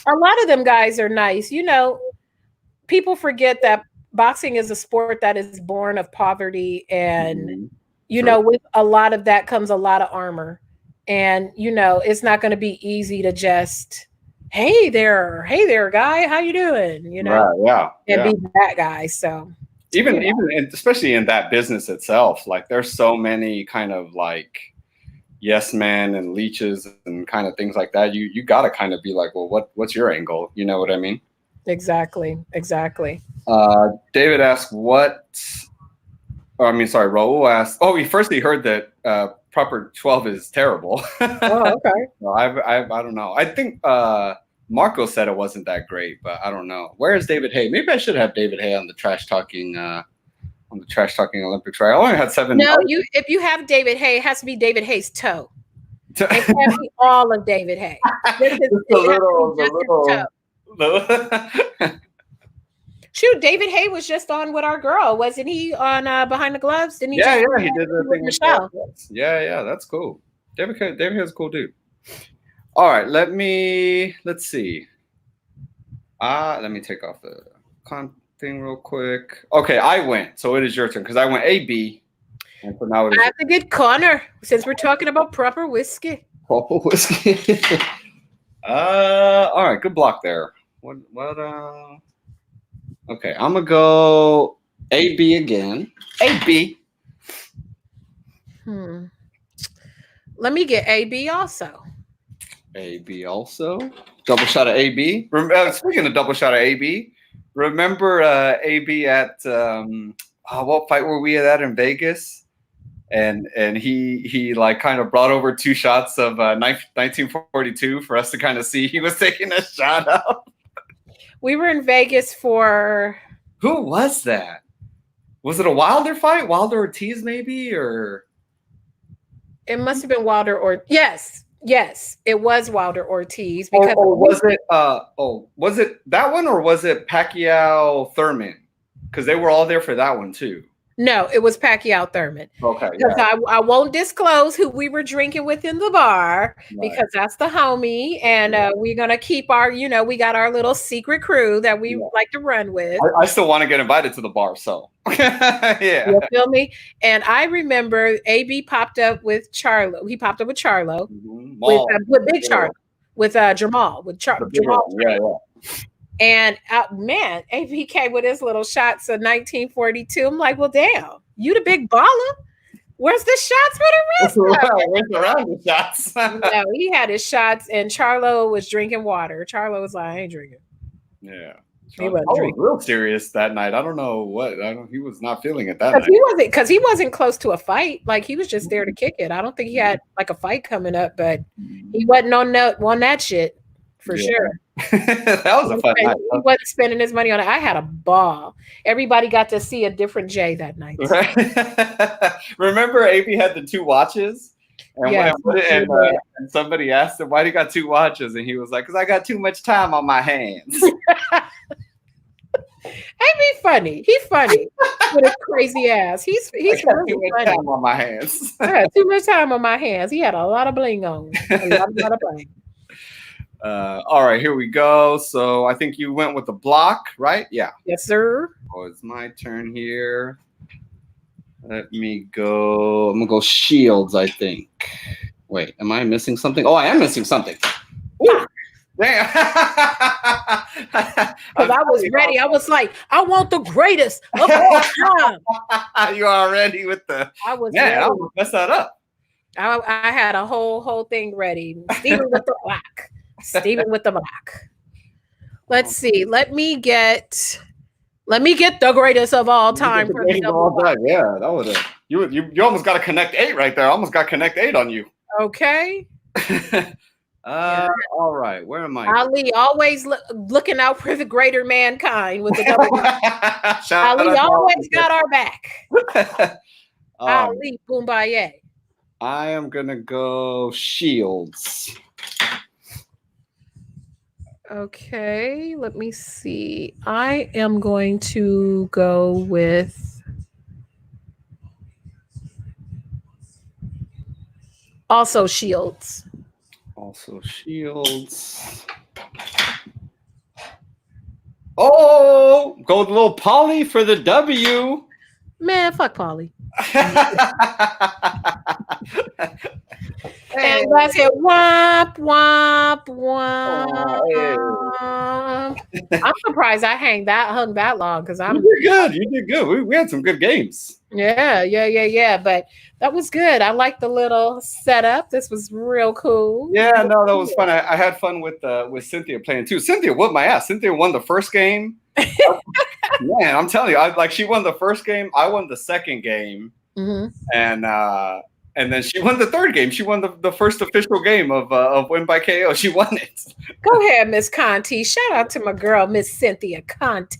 A lot of them guys are nice. People forget that boxing is a sport that is born of poverty, and with a lot of that comes a lot of armor, and it's not going to be easy to just. Hey there, guy. How you doing? Right, and be that guy. So even especially in that business itself, like there's so many kind of like yes men and leeches and kind of things like that. You got to kind of be like, well, what's your angle? You know what I mean? Exactly. David asked Raul asked. Oh, he heard that Proper 12 is terrible. Oh, okay. Well, I don't know. I think Marco said it wasn't that great, but I don't know. Where is David Hay? Maybe I should have David Hay on the trash talking Olympics. Right? I only had 7. No, if you have David Hay, it has to be David Hay's toe. It can't be all of David Hay. Shoot, David Hay was just on with our girl, wasn't he? On Behind the Gloves, didn't he? Yeah, he did the thing with Michelle. Yeah, that's cool. David Hay's a cool dude. All right, let's see. Let me take off the thing real quick. Okay, I went, so it is your turn because I went AB, and so now I have to get Connor since we're talking about proper whiskey. Proper whiskey. All right, good block there. What? Okay, I'm gonna go AB again. AB. Let me get AB also. AB also. Double shot of AB. Speaking of double shot of AB, remember AB at what fight were we at in Vegas? And he like kind of brought over 2 shots of 1942 for us to kind of see he was taking a shot out. We were in Vegas for. Who was that? Was it a Wilder fight? Wilder Ortiz, maybe, or? It must have been Wilder or yes, it was Wilder Ortiz because. Was it that one or was it Pacquiao Thurman? Because they were all there for that one too. No, it was Pacquiao Thurman. Okay. Because I won't disclose who we were drinking with in the bar because that's the homie. And we're going to keep our, we got our little secret crew that we like to run with. I still want to get invited to the bar. So, yeah. You feel me? And I remember AB popped up with Charlo. He popped up with Charlo. With Big Charlo. With Jamal. With Jamal. Yeah. And man, APK with his little shots of 1942. I'm like, well, damn, you the big baller. Where's the shots for the rest of it? Where's around the shots? No, he had his shots, and Charlo was drinking water. Charlo was like, I ain't drinking. Yeah. He wasn't drinking. Real serious that night. I don't know what. He was not feeling it that night. Because he wasn't close to a fight. Like he was just there to kick it. I don't think he had like a fight coming up, but he wasn't on that shit for sure. That was a fun night. He wasn't spending his money on it. I had a ball. Everybody got to see a different Jay that night. Right. Remember, AB had the 2 watches, and, and somebody asked him why he got 2 watches, and he was like, "Because I got too much time on my hands." Ain't he funny? He's funny with his crazy ass. He's I got too really much funny. time on my hands. I had too much time on my hands. He had a lot of bling on. A lot of bling. All right, here we go. So I think you went with the block, right? Yeah. Yes, sir. Oh, it's my turn here. Let me go. I'm gonna go shields, I think. Wait, am I missing something? Oh, I am missing something. Ooh, damn. Because I was ready. I was like, I want the greatest of all time. You are ready with the. I was Yeah, ready. I almost messed that up. I had a whole thing ready. Steven with the black. Steven with the black. Let's see. Let me get the greatest of all time. For the double block. Yeah, that was it. You almost got to connect 8 right there. I almost got connect 8 on you. Okay. All right. Where am I? Ali always looking out for the greater mankind with the double block. Ali always got our back. Ali Boombaye. I am gonna go shields. Okay, let me see. I am going to go with also shields. Also shields. Oh, go with little Polly for the W. Man, fuck Polly. And let's hit womp, womp, womp. I'm surprised I hung that long because I'm. You did good. You did good. We had some good games. Yeah. But that was good. I like the little setup. This was real cool. Yeah, no, that was fun. I had fun with Cynthia playing too. Cynthia whooped my ass. Cynthia won the first game. Man, I'm telling you, she won the first game. I won the second game, and then she won the third game. She won the first official game of win by KO. She won it. Go ahead, Miss Conti. Shout out to my girl, Miss Cynthia Conte.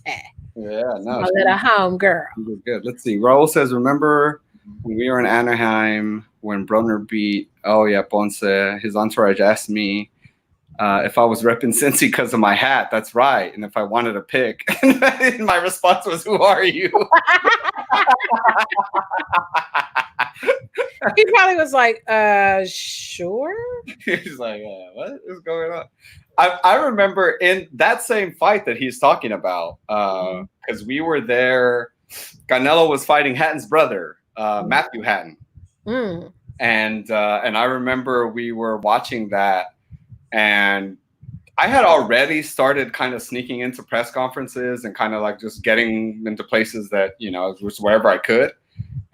Yeah, no, my little home girl. Good. Let's see. Raul says, remember when we were in Anaheim when Brunner beat? Oh yeah, Ponce. His entourage asked me if I was repping Cincy because of my hat. That's right. And if I wanted to pick, and my response was, "Who are you?" He probably was like, sure. He's like, what is going on? I remember in that same fight that he's talking about, because we were there. Canelo was fighting Hatton's brother, Matthew Hatton, and I remember we were watching that, and I had already started kind of sneaking into press conferences and kind of like just getting into places that just wherever I could,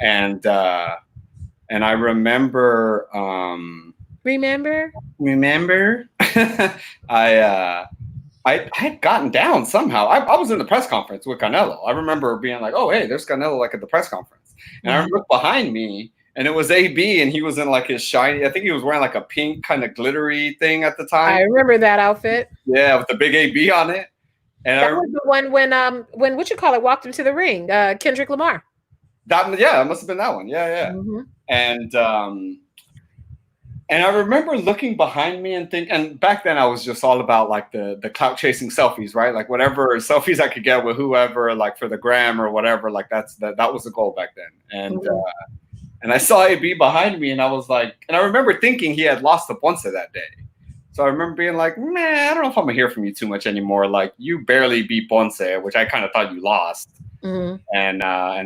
and I remember. Remember? I had gotten down somehow. I was in the press conference with Canelo. I remember being like, "Oh, hey, there's Canelo like at the press conference," and I looked behind me, and it was AB, and he was in like his shiny. I think he was wearing like a pink kind of glittery thing at the time. I remember that outfit. Yeah, with the big AB on it. And that was the one when what you call it walked into the ring, Kendrick Lamar. It must have been that one. Yeah. And I remember looking behind me and back then I was just all about like the clout chasing selfies, right? Like whatever selfies I could get with whoever, like for the gram or whatever, like that was the goal back then. And I saw AB behind me and I was like, and I remember thinking he had lost to Ponce that day. So I remember being like, man, I don't know if I'm gonna hear from you too much anymore. Like you barely beat Ponce, which I kind of thought you lost. And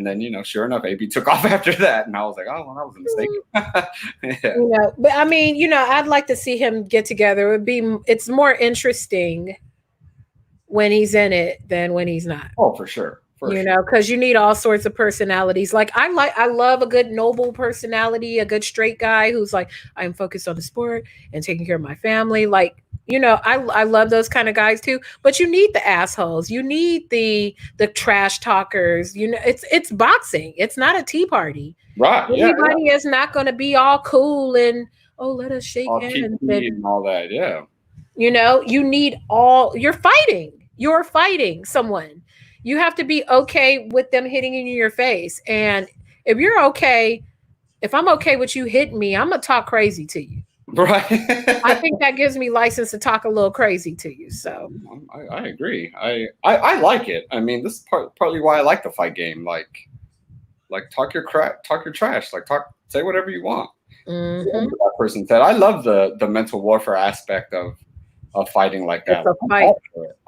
then sure enough, AB took off after that, and I was like, oh, well, that was a mistake. Yeah. But I mean, I'd like to see him get together. It's more interesting when he's in it than when he's not. Oh, for sure. Because you need all sorts of personalities. Like I love a good noble personality, a good straight guy who's like, I'm focused on the sport and taking care of my family. Like, I love those kind of guys too. But you need the assholes. You need the trash talkers. It's boxing. It's not a tea party. Right. Everybody is not going to be all cool and let us shake hands and all that. Yeah. You need you're fighting. You're fighting someone. You have to be okay with them hitting you in your face. And if I'm okay with you hitting me, I'm going to talk crazy to you. Right. I think that gives me license to talk a little crazy to you. So I agree. I like it. I mean, this is partly why I like the fight game. Like talk your crap, talk your trash, like say whatever you want. mm-hmm. That person said, I love the mental warfare aspect of fighting like that. It's a fight.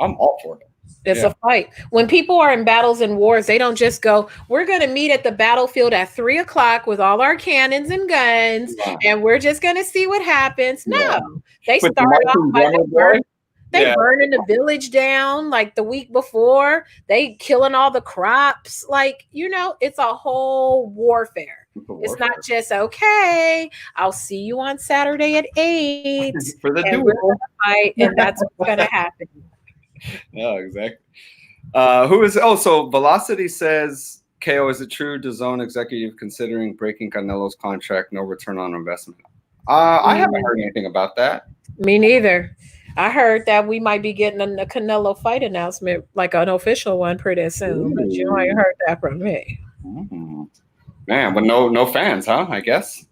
I'm all for it. It's a fight. When people are in battles and wars, they don't just go, we're going to meet at the battlefield at 3:00 with all our cannons and guns, and we're just going to see what happens. No, they start off by burning the village down like the week before. They killing all the crops. Like, it's a whole warfare. It's not just, okay, I'll see you on Saturday at 8 for the and we're going to fight, and that's what's going to happen. Yeah, exactly. So Velocity says, KO, is it true DAZN executive considering breaking Canelo's contract, no return on investment? I haven't heard anything about that. Me neither. I heard that we might be getting a Canelo fight announcement, like an official one, pretty soon. But you ain't heard that from me. Man, but no fans, huh? I guess.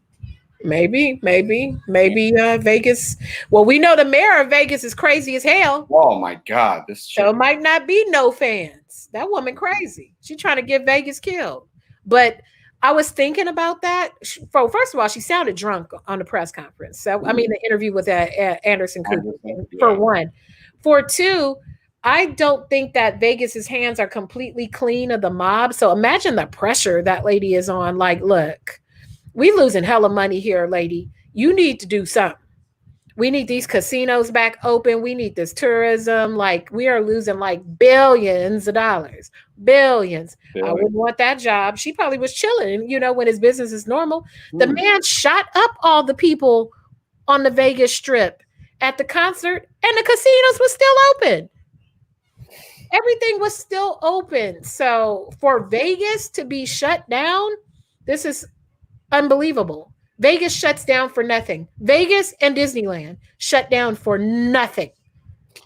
Maybe Vegas. Well, we know the mayor of Vegas is crazy as hell. Oh my God, so it might not be no fans. That woman crazy. She trying to get Vegas killed. But I was thinking about that. First of all, she sounded drunk on the press conference. So I mean, the interview with Anderson Cooper, for one. For two, I don't think that Vegas's hands are completely clean of the mob. So imagine the pressure that lady is on. Like, look. We losing hella money here, lady. You need to do something. We need these casinos back open. We need this tourism. Like, we are losing like billions of dollars. Billions. I wouldn't want that job. She probably was chilling, when his business is normal. The man shot up all the people on the Vegas Strip at the concert, and the casinos was still open. Everything was still open. So for Vegas to be shut down, this is unbelievable. Vegas shuts down for nothing. Vegas and Disneyland shut down for nothing.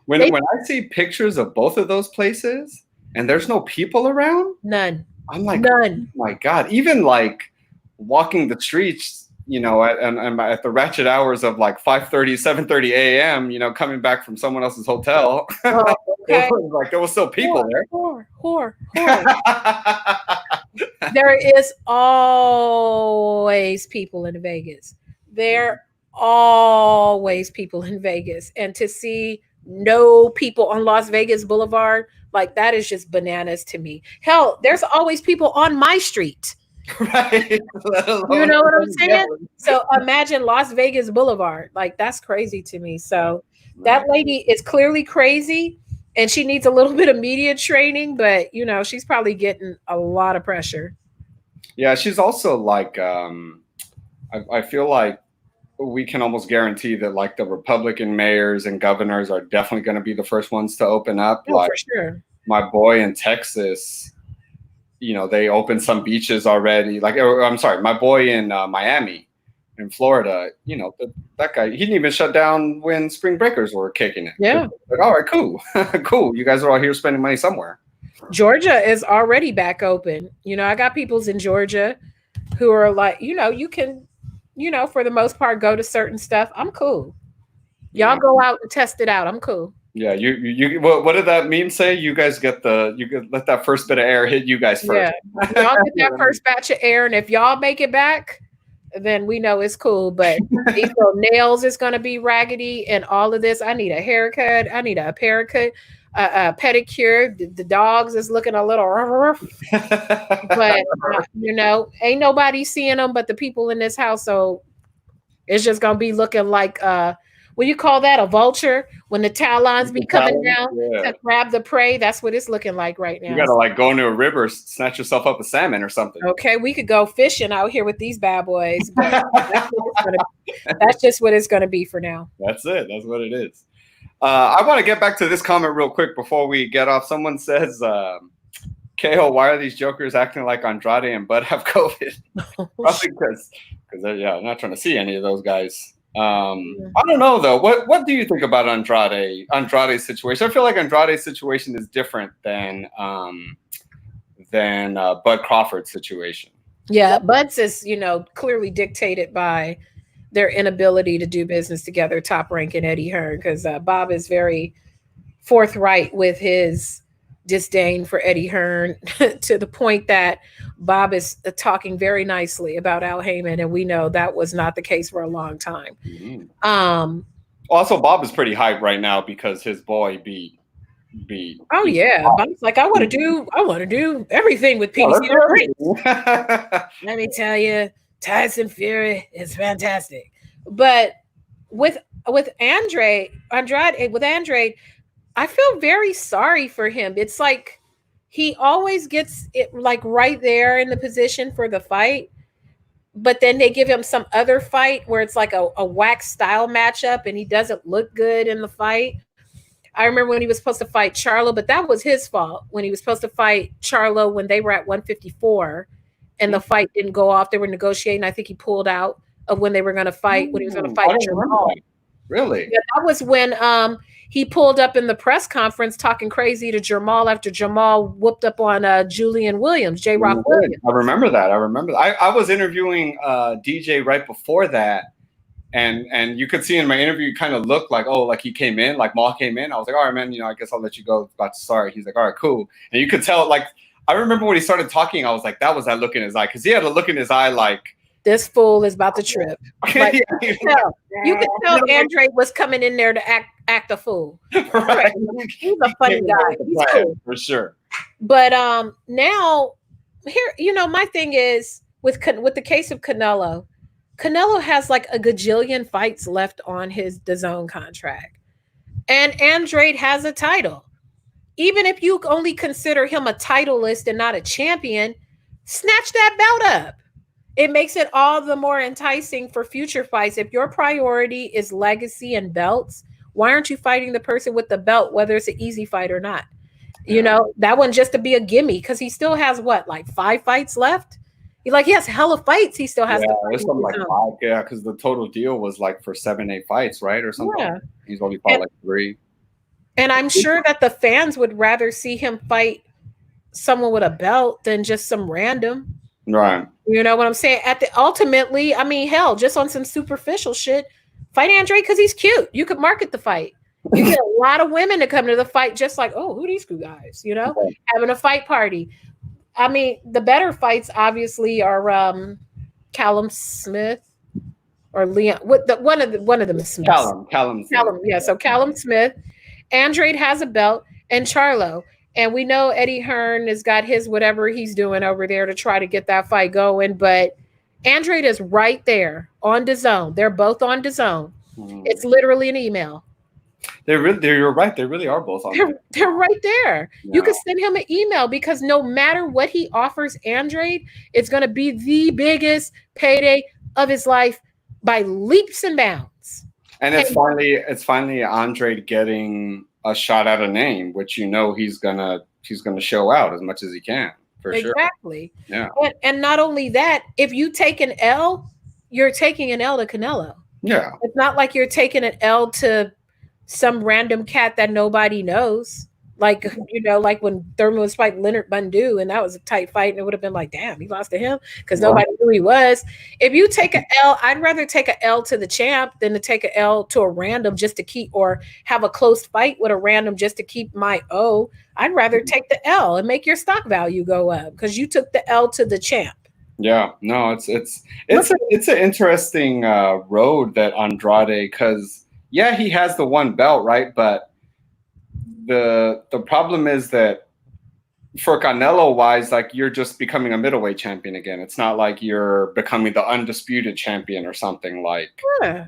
When I see pictures of both of those places and there's no people around, none. I'm like, none. Oh my God. Even like walking the streets, at the ratchet hours of like 5:30, 7:30 a.m., coming back from someone else's hotel. Oh, okay. Like there was still people there. Whore. There is always people in Vegas. There always people in Vegas. And to see no people on Las Vegas Boulevard, like that is just bananas to me. Hell, there's always people on my street. Right. You know what I'm saying? So imagine Las Vegas Boulevard. Like that's crazy to me. So that lady is clearly crazy. And she needs a little bit of media training, but she's probably getting a lot of pressure. Yeah, she's also like, I feel like we can almost guarantee that like the Republican mayors and governors are definitely going to be the first ones to open up. Oh, like, for sure. My boy in Texas, they opened some beaches already. Like, I'm sorry, my boy in Miami. In Florida, that guy, he didn't even shut down when spring breakers were kicking it. Yeah. Like, all right, cool. Cool. You guys are all here spending money somewhere. Georgia is already back open. I got peoples in Georgia who are like, you can, for the most part, go to certain stuff. I'm cool. Y'all go out and test it out. I'm cool. Yeah. You what did that meme say? You guys let that first bit of air hit you guys first. Yeah. Y'all get that first batch of air. And if y'all make it back, then we know it's cool. But these little nails is going to be raggedy and all of this. I need a haircut. I need a haircut, a pedicure. The dogs is looking a little rough. But, ain't nobody seeing them but the people in this house. So it's just going to be looking like, what you call that? A vulture? When the talons be coming down to grab the prey. That's what it's looking like right now. You got to like go into a river, snatch yourself up a salmon or something. Okay, we could go fishing out here with these bad boys. But that's just what it's going to be for now. That's it. That's what it is. I want to get back to this comment real quick before we get off. Someone says, KO, why are these jokers acting like Andrade and Bud have COVID? Probably because I'm not trying to see any of those guys. I don't know though. What do you think about Andrade's situation? I feel like Andrade's situation is different than Bud Crawford's situation. Yeah, Bud's is clearly dictated by their inability to do business together, Top Rank and Eddie Hearn, because Bob is very forthright with his disdain for Eddie Hearn to the point that Bob is talking very nicely about Al Heyman, and we know that was not the case for a long time. Mm-hmm. Also, Bob is pretty hyped right now because his boy beat. Oh yeah, Bob's like, I want to do everything with PDC. Let me tell you, Tyson Fury is fantastic, but with Andrade, I feel very sorry for him. It's like he always gets it like right there in the position for the fight, but then they give him some other fight where it's like a wax style matchup and he doesn't look good in the fight. I remember when he was supposed to fight Charlo, but that was his fault. When he was supposed to fight Charlo when they were at 154 and the fight didn't go off, they were negotiating. I think he pulled out of when they were going to fight, when he was going to fight Jamal. Really? Yeah, that was when he pulled up in the press conference talking crazy to Jamal after Jamal whooped up on Julian Williams, J. Rock Williams. I remember that. I was interviewing DJ right before that. And you could see in my interview, it kind of looked like, oh, like he came in, like Maul came in. I was like, all right, man, I guess I'll let you go. It's about to start. He's like, all right, cool. And you could tell, like, I remember when he started talking, I was like, that was that look in his eye. Because he had a look in his eye like, this fool is about to trip. Like, you could tell Andre was coming in there to act a fool. Right. He's a funny guy. He's cool. For sure. But now, here, my thing is, with the case of Canelo has like a gajillion fights left on his DAZN contract. And Andrade has a title. Even if you only consider him a titleist and not a champion, snatch that belt up. It makes it all the more enticing for future fights. If your priority is legacy and belts, why aren't you fighting the person with the belt, whether it's an easy fight or not? That one just to be a gimme, because he still has like 5 fights left. He has hella fights. He still has to fight. Something like 5, because the total deal was like for 7-8 fights, right, or something. Yeah. He's only fought like 3. And I'm sure that the fans would rather see him fight someone with a belt than just some random. Right. You know what I'm saying? Ultimately, I mean, hell, just on some superficial shit, fight Andre because he's cute. You could market the fight. You get a lot of women to come to the fight, just like, oh, who are these two guys? Having a fight party. I mean, the better fights obviously are Callum Smith or Leon. One of them is Smith. Callum. Yeah. So Callum Smith, Andrade has a belt, and Charlo, and we know Eddie Hearn has got his whatever he's doing over there to try to get that fight going. But Andrade is right there on DAZN. They're both on DAZN. Mm-hmm. It's literally an email. You're right. They really are both on. They're right there. Yeah. You can send him an email, because no matter what he offers Andrade, it's going to be the biggest payday of his life by leaps and bounds. And it's finally Andrade getting a shot at a name, which he's gonna show out as much as he can, for sure. Exactly. Yeah. And not only that, if you take an L, you're taking an L to Canelo. Yeah. It's not like you're taking an L to some random cat that nobody knows. Like, like when Thurman was fighting Leonard Bundu, and that was a tight fight, and it would have been like, damn, he lost to him, because nobody knew he was. If you take an L, I'd rather take an L to the champ than to take an L to a random just to keep, or have a close fight with a random just to keep my O. I'd rather take the L and make your stock value go up, because you took the L to the champ. Yeah, no, it's an interesting road that Andrade, because he has the one belt, right? But the problem is that for Canelo wise, like, you're just becoming a middleweight champion again. It's not like you're becoming the undisputed champion or something like. Yeah.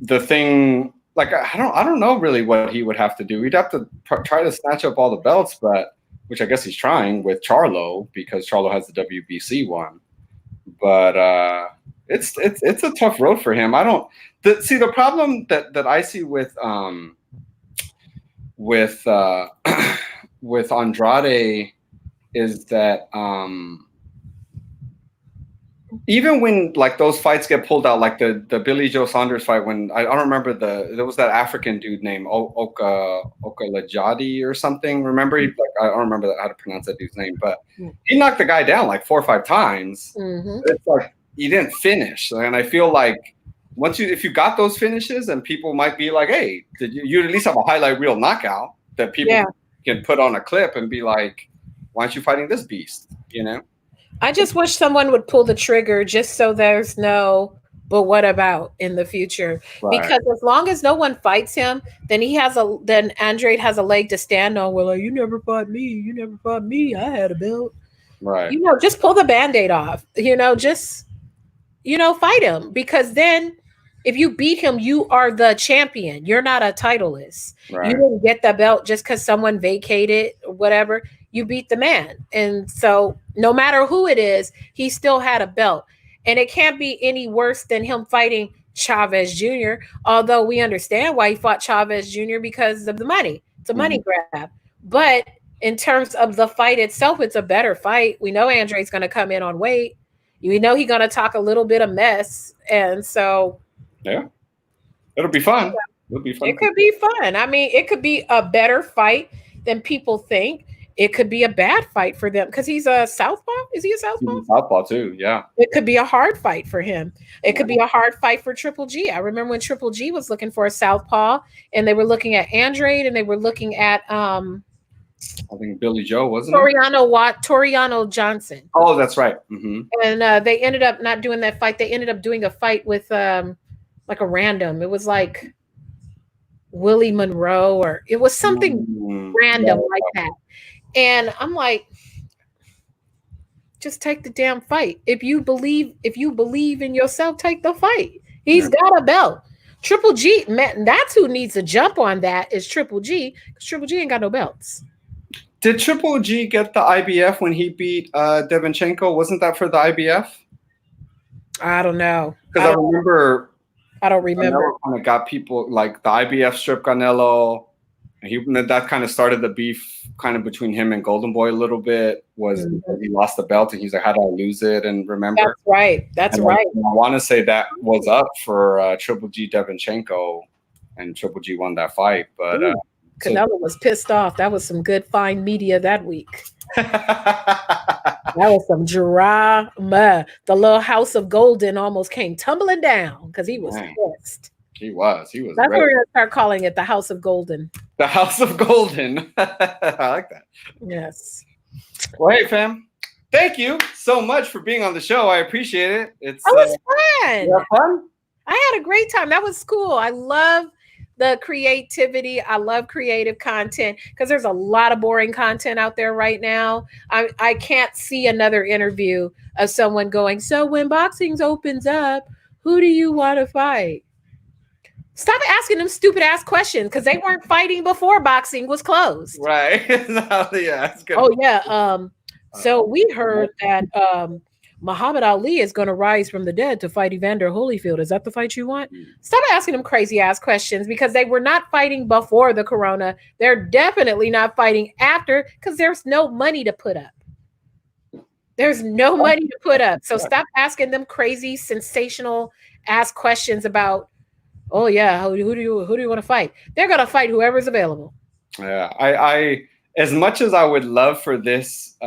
The thing, like, I don't know really what he would have to do. He'd have to try to snatch up all the belts, but which I guess he's trying with Charlo, because Charlo has the WBC one. But it's a tough road for him. The problem that I see with Andrade is that even when like those fights get pulled out, like the Billy Joe Saunders fight, when I don't remember there was that African dude named Okalajadi or something. Remember, I don't remember how to pronounce that dude's name, but he knocked the guy down like 4 or 5 times. Mm-hmm. It's like, you didn't finish. And I feel like if you got those finishes, and people might be like, hey, you at least have a highlight reel knockout that people can put on a clip and be like, why aren't you fighting this beast? You know? I just wish someone would pull the trigger just so there's no but what about in the future. Right. Because as long as no one fights him, then Andrade has a leg to stand on. Well, like, you never fought me. I had a belt. Right. Just pull the Band-Aid off. Just fight him, because then if you beat him, you are the champion. You're not a titleist. Right. You didn't get the belt just because someone vacated or whatever. You beat the man. And so no matter who it is, he still had a belt. And it can't be any worse than him fighting Chavez Jr., although we understand why he fought Chavez Jr. because of the money. It's a money grab. But in terms of the fight itself, it's a better fight. We know Andrade's going to come in on weight. We know he's going to talk a little bit of mess. And so... yeah, it'll be fun. It'll be fun. It could be fun. I mean, it could be a better fight than people think. It could be a bad fight for them because he's a southpaw. Is he a southpaw? He's a southpaw too, yeah. It could be a hard fight for him. It could be a hard fight for Triple G. I remember when Triple G was looking for a southpaw, and they were looking at Andrade, and they were looking at I think Billy Joe, wasn't Toriano Johnson. Oh, that's right. Mm-hmm. And they ended up not doing that fight. They ended up doing a fight with like a random. It was like Willie Monroe, or it was something random like that. And I'm like, just take the damn fight. If you believe in yourself, take the fight. He's got a belt. Triple G, man, that's who needs to jump on that, is Triple G, because Triple G ain't got no belts. Did Triple G get the IBF when he beat Devinchenko? Wasn't that for the IBF? I don't know. Because I remember. I don't remember. Canelo kind of got people like the IBF stripped Canelo. That kind of started the beef kind of between him and Golden Boy a little bit. Was he lost the belt and he's like, how did I lose it? And remember, that's right. That's right. I want to say that was up for Triple G Devinchenko, and Triple G won that fight. But Canelo was pissed off. That was some good fine media that week. That was some drama. The little house of Golden almost came tumbling down because he was pissed. He was. That's what we're going to start calling it, the House of Golden. The House of Golden. I like that. Yes. Well, hey, fam. Thank you so much for being on the show. I appreciate it. That was fun. You had fun? I had a great time. That was cool. I love the creativity. I love creative content because there's a lot of boring content out there right now. I can't see another interview of someone going, so when boxing opens up, who do you want to fight? Stop asking them stupid ass questions because they weren't fighting before boxing was closed. Right. That's good. Oh, yeah. So we heard that Muhammad Ali is going to rise from the dead to fight Evander Holyfield. Is that the fight you want? Stop asking them crazy ass questions because they were not fighting before the corona. They're definitely not fighting after because there's no money to put up. There's no money to put up. So stop asking them crazy, sensational ass questions about, oh yeah, who do you want to fight? They're going to fight whoever's available. Yeah, I as much as I would love for this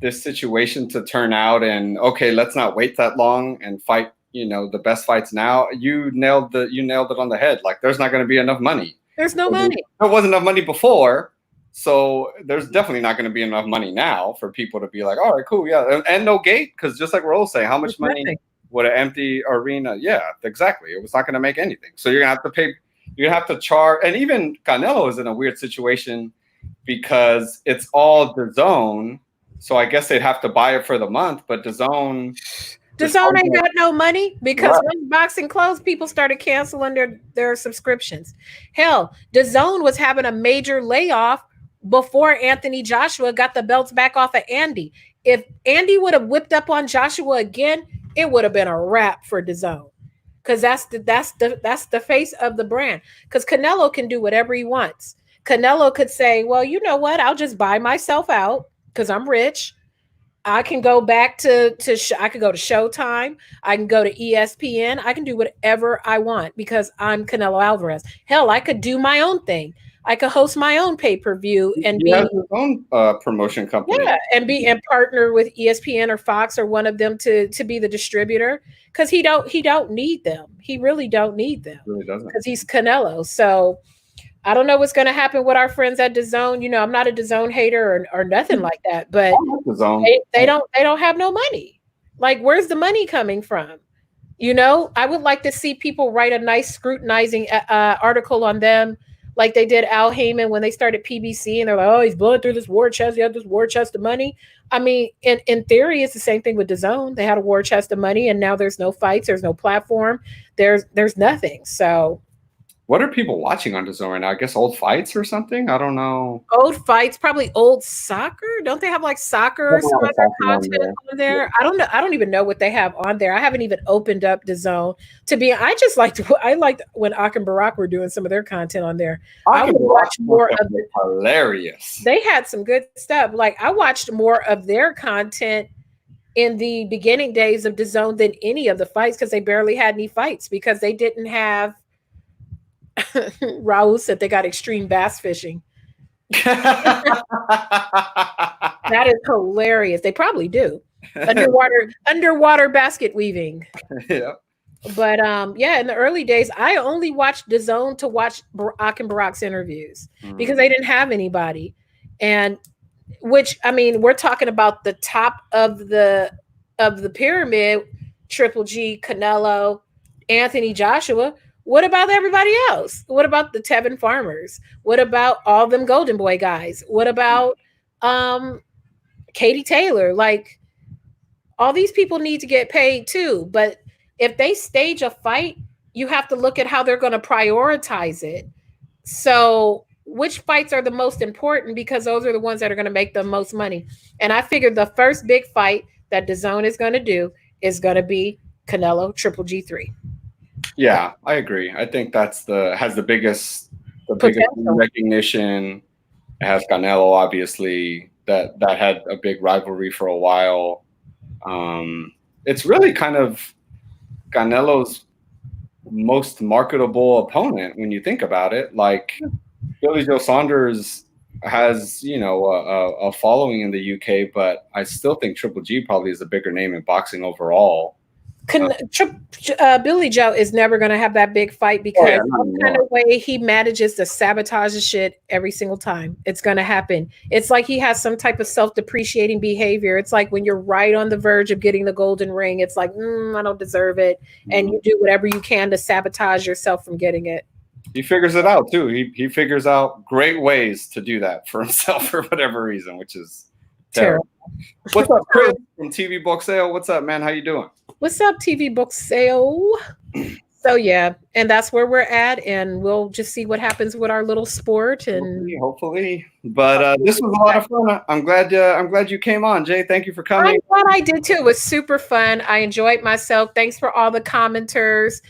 this situation to turn out and okay, let's not wait that long and fight, the best fights now. You nailed it on the head. Like there's not going to be enough money. There's no money. There wasn't enough money before, so there's definitely not going to be enough money now for people to be like, all right, cool, yeah, and no gate, because just like Raul saying, how much money would an empty arena? Yeah, exactly. It was not going to make anything. So you're gonna have to pay. You have to charge, and even Canelo is in a weird situation because it's all DAZN. So I guess they'd have to buy it for the month, but DAZN ain't got no money because when boxing closed, people started canceling their subscriptions. Hell, DAZN was having a major layoff before Anthony Joshua got the belts back off of Andy. If Andy would have whipped up on Joshua again, it would have been a wrap for DAZN. Because that's the face of the brand. Because Canelo can do whatever he wants. Canelo could say, well, you know what? I'll just buy myself out because I'm rich. I can go back I could go to Showtime. I can go to ESPN. I can do whatever I want because I'm Canelo Alvarez. Hell, I could do my own thing. I could host my own pay-per-view and He has his own promotion company. Yeah, and partner with ESPN or Fox or one of them to be the distributor, because he don't need them. He really don't need them. Really doesn't. Because he's Canelo. So I don't know what's going to happen with our friends at DAZN. You know, I'm not a DAZN hater or nothing like that, but they don't have no money. Like, where's the money coming from? You know, I would like to see people write a nice scrutinizing article on them, like they did Al Heyman when they started PBC, and they're like, oh, he's blowing through this war chest. He had this war chest of money. I mean, in theory, it's the same thing with DAZN. They had a war chest of money, and now there's no fights, there's no platform, there's nothing. So what are people watching on DAZN right now? I guess old fights or something? I don't know. Old fights, probably old soccer. Don't they have like soccer or some other content on there? Yeah. I don't know. I don't even know what they have on there. I haven't even opened up DAZN to be. I liked when Ak and Barack were doing some of their content on there. I would watch more of it. Hilarious. They had some good stuff. Like, I watched more of their content in the beginning days of DAZN than any of the fights, because they barely had any fights, because they didn't have. Raul said they got extreme bass fishing. That is hilarious. They probably do. Underwater basket weaving. Yeah. But yeah, in the early days, I only watched DAZN to watch Ak and Barack's interviews, because they didn't have anybody. And which, I mean, we're talking about the top of the pyramid: Triple G, Canelo, Anthony Joshua. What about everybody else? What about the Tevin Farmers? What about all them Golden Boy guys? What about Katie Taylor? Like, all these people need to get paid too. But if they stage a fight, you have to look at how they're going to prioritize it. So which fights are the most important? Because those are the ones that are going to make the most money. And I figured the first big fight that DAZN is going to do is going to be Canelo Triple G3. Yeah, I agree. I think has the biggest recognition. It has Canelo, obviously, that had a big rivalry for a while. It's really kind of Canelo's most marketable opponent when you think about it. Like, Billy Joe Saunders has, you know, a following in the UK, but I still think Triple G probably is a bigger name in boxing overall. Billy Joe is never going to have that big fight, because some kind of way he manages to sabotage the shit every single time. It's going to happen. It's like he has some type of self-depreciating behavior. It's like when you're right on the verge of getting the golden ring, it's like, I don't deserve it. And you do whatever you can to sabotage yourself from getting it. He figures it out too. He figures out great ways to do that for himself for whatever reason, which is terrible. What's up, Chris from TV Book Sale? What's up, man? How you doing? What's up, TV Book Sale? So yeah, and that's where we're at, and we'll just see what happens with our little sport, and hopefully. But this was a lot of fun. I'm glad you came on, Jay. Thank you for coming. I'm glad I did too. It was super fun. I enjoyed myself. Thanks for all the commenters.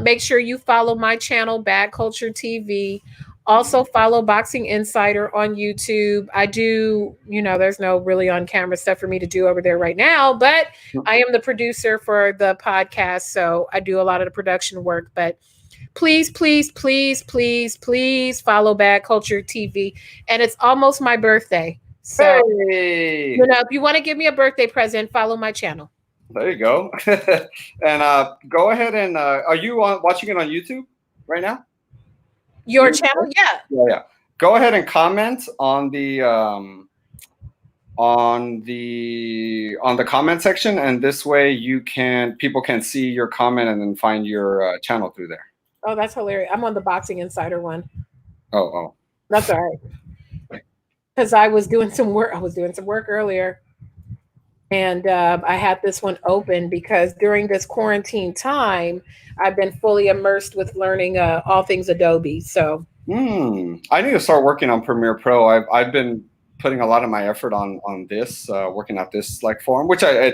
Make sure you follow my channel, Bad Culture TV. Also follow Boxing Insider on YouTube. I do, you know, there's no really on camera stuff for me to do over there right now, but I am the producer for the podcast, so I do a lot of the production work. But please, please, please, please, please follow Bad Culture TV. And it's almost my birthday. So, you know, if you want to give me a birthday present, follow my channel. There you go. And go ahead and are you watching it on YouTube right now? Your channel? Yeah. Go ahead and comment on the comment section, and this way people can see your comment and then find your channel through there. Oh, that's hilarious. I'm on the Boxing Insider one. Oh. That's all right. Because I was doing some work. Earlier. And I had this one open because during this quarantine time, I've been fully immersed with learning all things Adobe. So I need to start working on Premiere Pro. I've been putting a lot of my effort on this, working out this like form, which I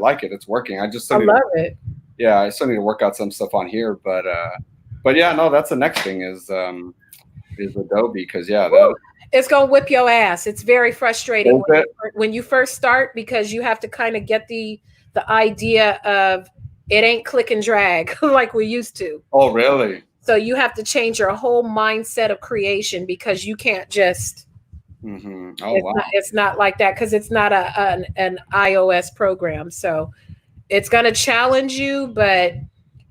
like it. It's working. I love it. Yeah, I still need to work out some stuff on here, but yeah, no, that's the next thing is Adobe, because it's gonna whip your ass. It's very frustrating when you first start, because you have to kind of get the idea of it ain't click and drag like we used to. Oh, really? So you have to change your whole mindset of creation because you can't just. Oh wow! It's not like that because it's not an iOS program. So it's gonna challenge you, but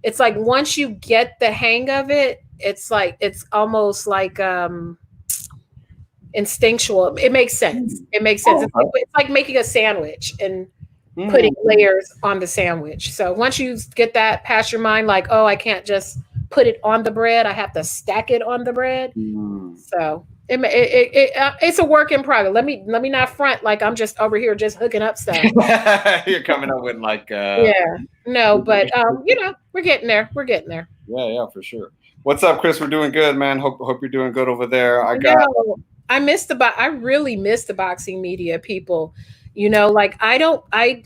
it's like once you get the hang of it, it's like it's almost like instinctual. It makes sense. It makes sense. Oh, okay. It's like making a sandwich and putting Mm. layers on the sandwich. So once you get that past your mind, like, oh, I can't just put it on the bread. I have to stack it on the bread. Mm. So it's a work in progress. Let me not front like I'm just over here just hooking up stuff. You're coming up with like Yeah, no, but we're getting there. We're getting there. yeah, for sure. What's up, Chris? We're doing good, man. Hope you're doing good over there. I really miss the boxing media people. Like I don't I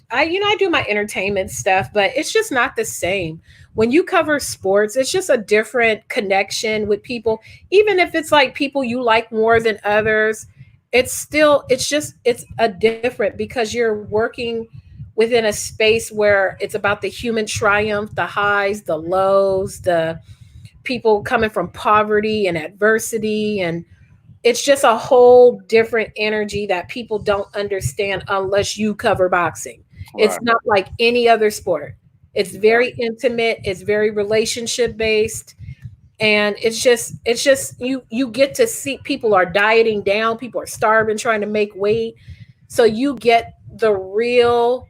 do my entertainment stuff, but it's just not the same. When you cover sports, it's just a different connection with people. Even if it's like people you like more than others, it's a different because you're working within a space where it's about the human triumph, the highs, the lows, the people coming from poverty and adversity, and it's just a whole different energy that people don't understand unless you cover boxing. Right. It's not like any other sport. It's very intimate, it's very relationship based, and it's just you get to see people are dieting down, people are starving trying to make weight. So you get the real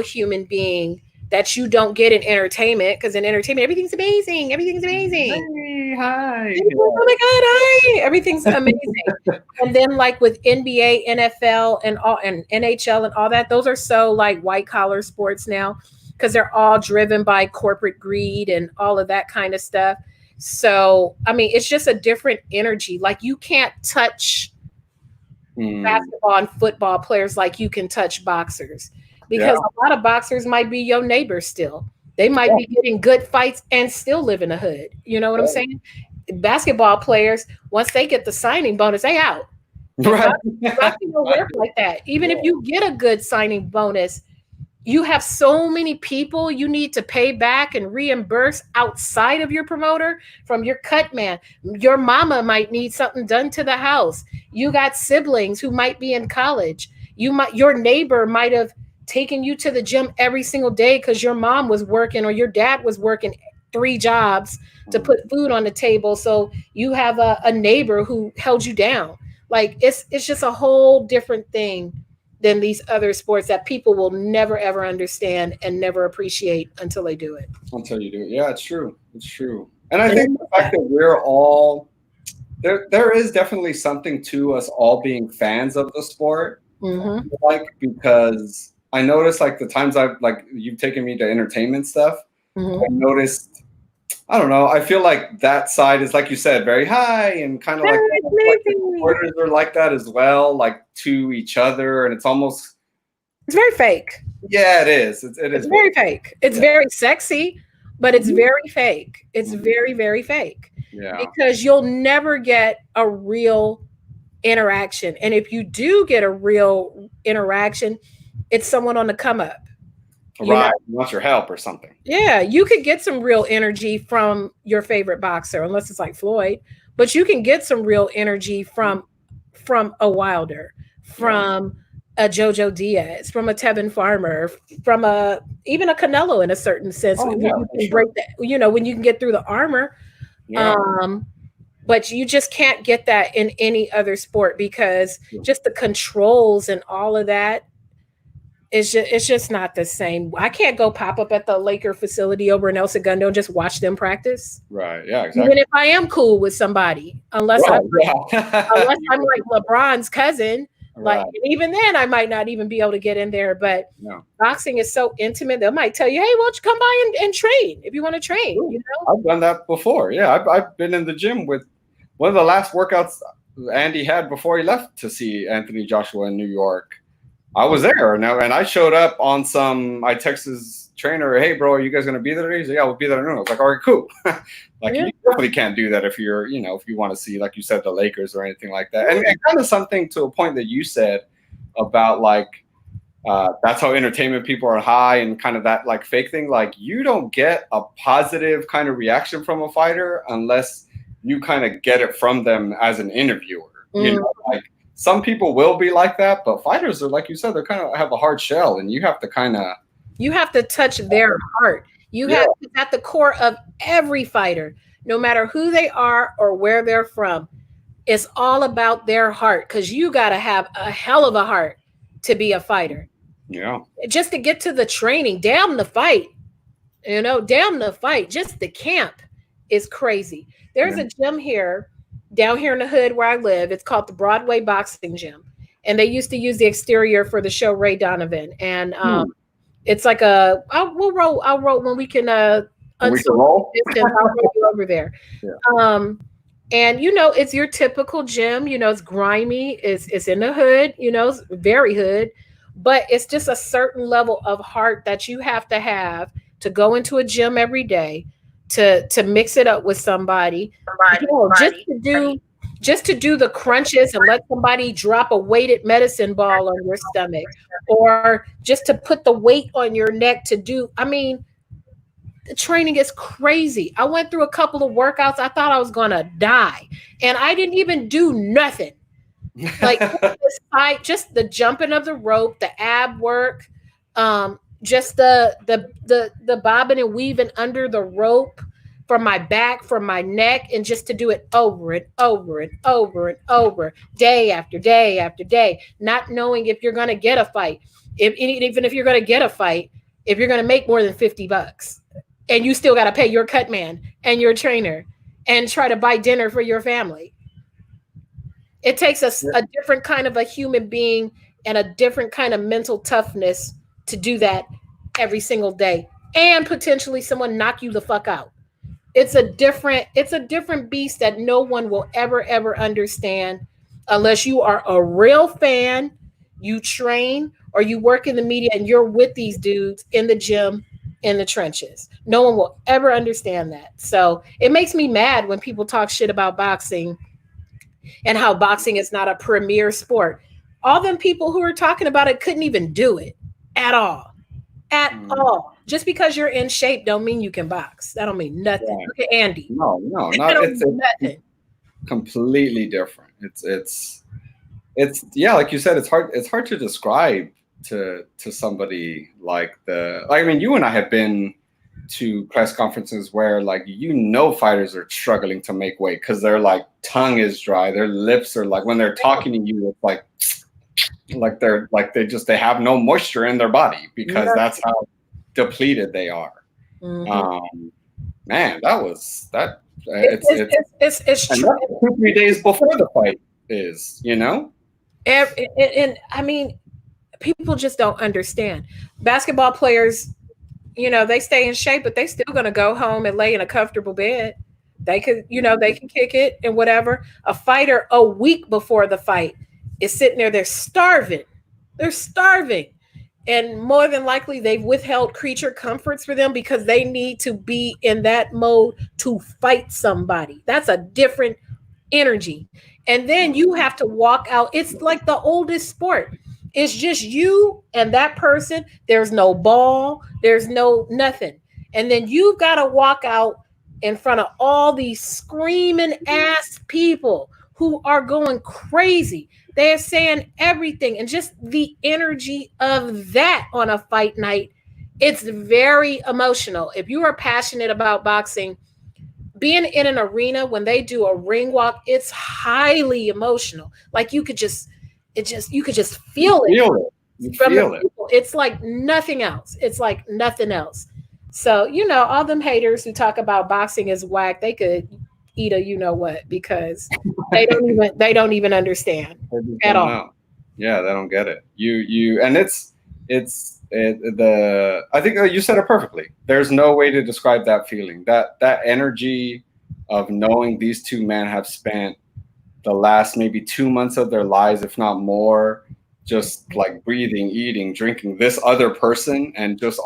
human being that you don't get in entertainment, because in entertainment everything's amazing. Hey, hi. Oh my god, hi. Everything's amazing. And then like with NBA, NFL, and NHL and all that, those are so like white collar sports now because they're all driven by corporate greed and all of that kind of stuff. So I mean, it's just a different energy. Like you can't touch basketball and football players like you can touch boxers, because a lot of boxers might be your neighbors still. They might be getting good fights and still live in the hood. You know what I'm saying? Basketball players, once they get the signing bonus, they out. Right. Boxing don't work like that. Even if you get a good signing bonus, you have so many people you need to pay back and reimburse outside of your promoter, from your cut man. Your mama might need something done to the house. You got siblings who might be in college. Your neighbor might have taken you to the gym every single day because your mom was working or your dad was working 3 jobs to put food on the table. So you have a neighbor who held you down. Like it's just a whole different thing than these other sports that people will never ever understand and never appreciate until they do it. Until you do it. Yeah, it's true. It's true. And I think the fact that we're all there is definitely something to us all being fans of the sport. Like, because I noticed like the times you've taken me to entertainment stuff, I noticed, I don't know, I feel like that side is, like you said, very high, and kind of like the supporters are like that as well, like to each other, and it's very fake. Yeah, it is. It is very fake. It's very sexy, but it's very fake. It's very, very fake. Yeah. Because you'll never get a real interaction. And if you do get a real interaction, it's someone on the come up. Right. Wants your help or something. Yeah. You could get some real energy from your favorite boxer, unless it's like Floyd, but you can get some real energy from a Wilder, from a Jojo Diaz, from a Tevin Farmer, from even a Canelo in a certain sense. When you can break that, when you can get through the armor. Yeah. But you just can't get that in any other sport, because just the controls and all of that, it's just not the same. I can't go pop up at the Laker facility over in El Segundo and just watch them practice. Right. Yeah, exactly. Even if I am cool with somebody, unless I'm like LeBron's cousin. Like, even then I might not even be able to get in there. But boxing is so intimate. They might tell you, hey, why don't you come by and train if you want to train? I've done that before. Yeah, I've been in the gym with one of the last workouts Andy had before he left to see Anthony Joshua in New York. I was there now, and I showed up on I texted his trainer, hey, bro, are you guys going to be there today? He said, yeah, we'll be there. I was like, all right, cool. You definitely can't do that if you're, if you want to see, like you said, the Lakers or anything like that. And kind of something to a point that you said about, like, that's how entertainment people are high and kind of that like fake thing. Like you don't get a positive kind of reaction from a fighter unless you kind of get it from them as an interviewer. You know, like some people will be like that, but fighters are, like you said, they're kind of have a hard shell, and you have to kind of touch their heart. You have at the core of every fighter, no matter who they are or where they're from, it's all about their heart, because you got to have a hell of a heart to be a fighter. Yeah. Just to get to the training, damn the fight. You know, damn the fight. Just the camp is crazy. There's a gym here, down here in the hood where I live. It's called the Broadway Boxing Gym. And they used to use the exterior for the show Ray Donovan. And it's like I'll roll when we can roll. Distance, I'll roll you over there. Yeah. And you know, it's your typical gym, you know, it's grimy, it's in the hood, you know, it's very hood, but it's just a certain level of heart that you have to go into a gym every day to mix it up with somebody, you know, just to do the crunches and let somebody drop a weighted medicine ball on your stomach, or just to put the weight on your neck to do. I mean, the training is crazy. I went through a couple of workouts. I thought I was going to die, and I didn't even do nothing. Like just the jumping of the rope, the ab work, just the bobbing and weaving under the rope from my back, from my neck, and just to do it over and over and over and over, day after day after day, not knowing if you're going to get a fight. Even if you're going to get a fight, if you're going to make more than $50, and you still got to pay your cut man and your trainer and try to buy dinner for your family. It takes a different kind of a human being and a different kind of mental toughness to do that every single day, and potentially someone knock you the fuck out. It's a different beast that no one will ever understand unless you are a real fan, you train, or you work in the media and you're with these dudes in the gym, in the trenches. No one will ever understand that. So it makes me mad when people talk shit about boxing and how boxing is not a premier sport. All them people who are talking about it couldn't even do it at all. All. Just because you're in shape don't mean you can box. That don't mean nothing. Yeah. Look at Andy. No, it's nothing. Completely different. It's yeah, like you said, it's hard to describe to somebody like I mean, you and I have been to press conferences where, like, you know, fighters are struggling to make weight because their like tongue is dry, their lips are like, when they're talking to you, it's like they have no moisture in their body because that's how depleted they are. Man, it's true. 2-3 days before the fight is, you know, and I mean, people just don't understand. Basketball players, you know, they stay in shape, but they still gonna go home and lay in a comfortable bed. They could, you know, they can kick it and whatever. A fighter a week before the fight is sitting there, they're starving. And more than likely they've withheld creature comforts for them because they need to be in that mode to fight somebody. That's a different energy. And then you have to walk out. It's like the oldest sport. It's just you and that person. There's no ball. There's no nothing. And then you've got to walk out in front of all these screaming ass people who are going crazy. They're saying everything. And just the energy of that on a fight night, it's very emotional. If you are passionate about boxing, being in an arena when they do a ring walk, it's highly emotional. Like you could just feel it. You feel it. It's like nothing else. So, you know, all them haters who talk about boxing is whack, they could eat a you know what, because they don't even understand at all. Know. Yeah, they don't get it. And I think you said it perfectly. There's no way to describe that feeling. That energy of knowing these two men have spent the last maybe 2 months of their lives, if not more, just like breathing, eating, drinking this other person, and just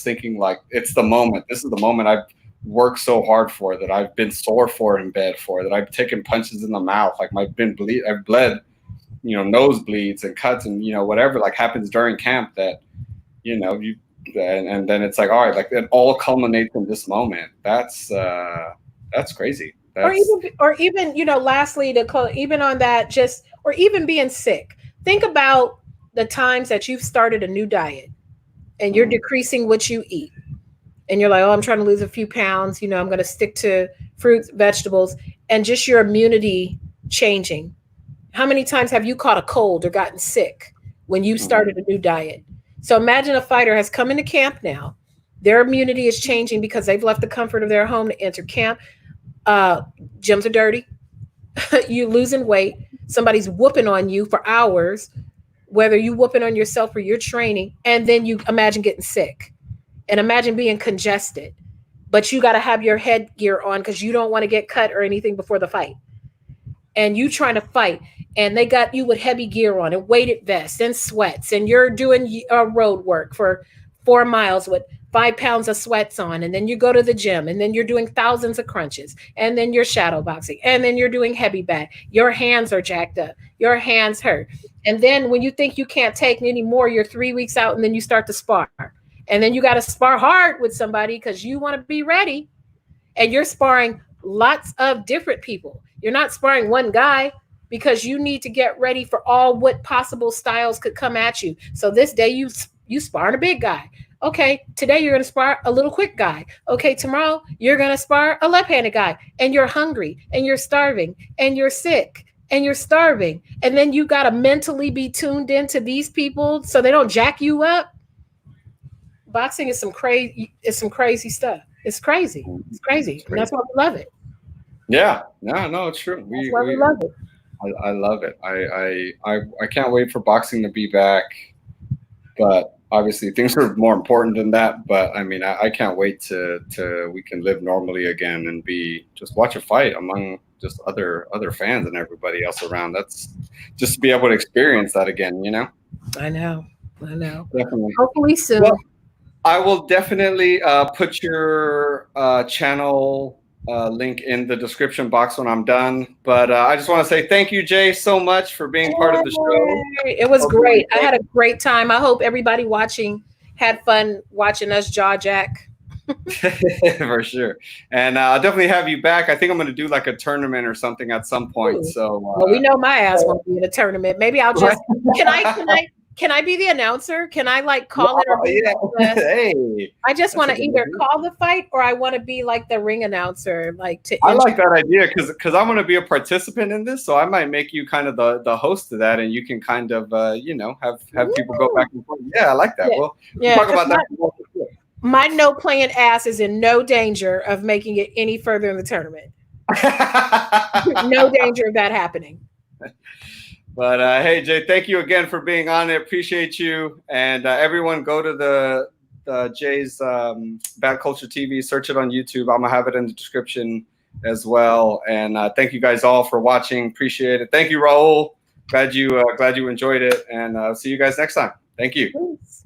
thinking like, it's the moment. This is the moment I've worked so hard for, that I've been sore for in bed for, that I've taken punches in the mouth, like I've bled nosebleeds and cuts and whatever like happens during camp that you and then it's like, all right, like it all culminates in this moment. That's crazy. Or even lastly, even on that, just or even being sick. Think about the times that you've started a new diet and you're decreasing what you eat, and you're like, oh, I'm trying to lose a few pounds. I'm going to stick to fruits, vegetables, and just your immunity changing. How many times have you caught a cold or gotten sick when you started a new diet? So imagine a fighter has come into camp now. Their immunity is changing because they've left the comfort of their home to enter camp. Gyms are dirty. You losing weight. Somebody's whooping on you for hours, whether you whooping on yourself or you're training. And then you imagine getting sick and imagine being congested, but you got to have your headgear on because you don't want to get cut or anything before the fight. And you trying to fight, and they got you with heavy gear on and weighted vests and sweats, and you're doing road work for 4 miles with 5 pounds of sweats on, and then you go to the gym, and then you're doing thousands of crunches, and then you're shadow boxing, and then you're doing heavy bag. Your hands are jacked up, your hands hurt, and then when you think you can't take any more, you're 3 weeks out, and then you start to spar, and then you got to spar hard with somebody because you want to be ready, and you're sparring lots of different people. You're not sparring one guy because you need to get ready for all what possible styles could come at you. So this day you sparring a big guy. Okay, today you're going to spar a little quick guy. Okay, tomorrow you're going to spar a left-handed guy, and you're hungry and you're starving and you're sick and you're starving. And then you got to mentally be tuned into these people so they don't jack you up. Boxing is some crazy stuff. It's crazy. It's crazy. And that's why we love it. Yeah, no, it's true. We love it. I love it. I can't wait for boxing to be back, but obviously things are more important than that. But I mean, I can't wait to we can live normally again and just watch a fight among just other fans and everybody else around. That's just to be able to experience that again. I know. Definitely. Hopefully soon. Well, I will definitely put your channel link in the description box when I'm done. But I just want to say thank you, Jay, so much for being part of the show. It was great. I had a great time. I hope everybody watching had fun watching us jaw jack. For sure. And I'll definitely have you back. I think I'm going to do like a tournament or something at some point. Ooh. So well, we know my ass won't be in a tournament. Maybe I'll just can I be the announcer? Can I like call it? Or hey, I just want to either call the fight or I want to be like the ring announcer. I like that idea because I'm going to be a participant in this, so I might make you kind of the host of that, and you can kind of have people go back and forth. Yeah, I like that. Yeah. We'll talk about that. My no playing ass is in no danger of making it any further in the tournament. No danger of that happening. But hey, Jay, thank you again for being on it. Appreciate you. And everyone go to the Jay's Bad Culture TV. Search it on YouTube. I'm going to have it in the description as well. And thank you guys all for watching. Appreciate it. Thank you, Raul. Glad you enjoyed it. And see you guys next time. Thank you. Thanks.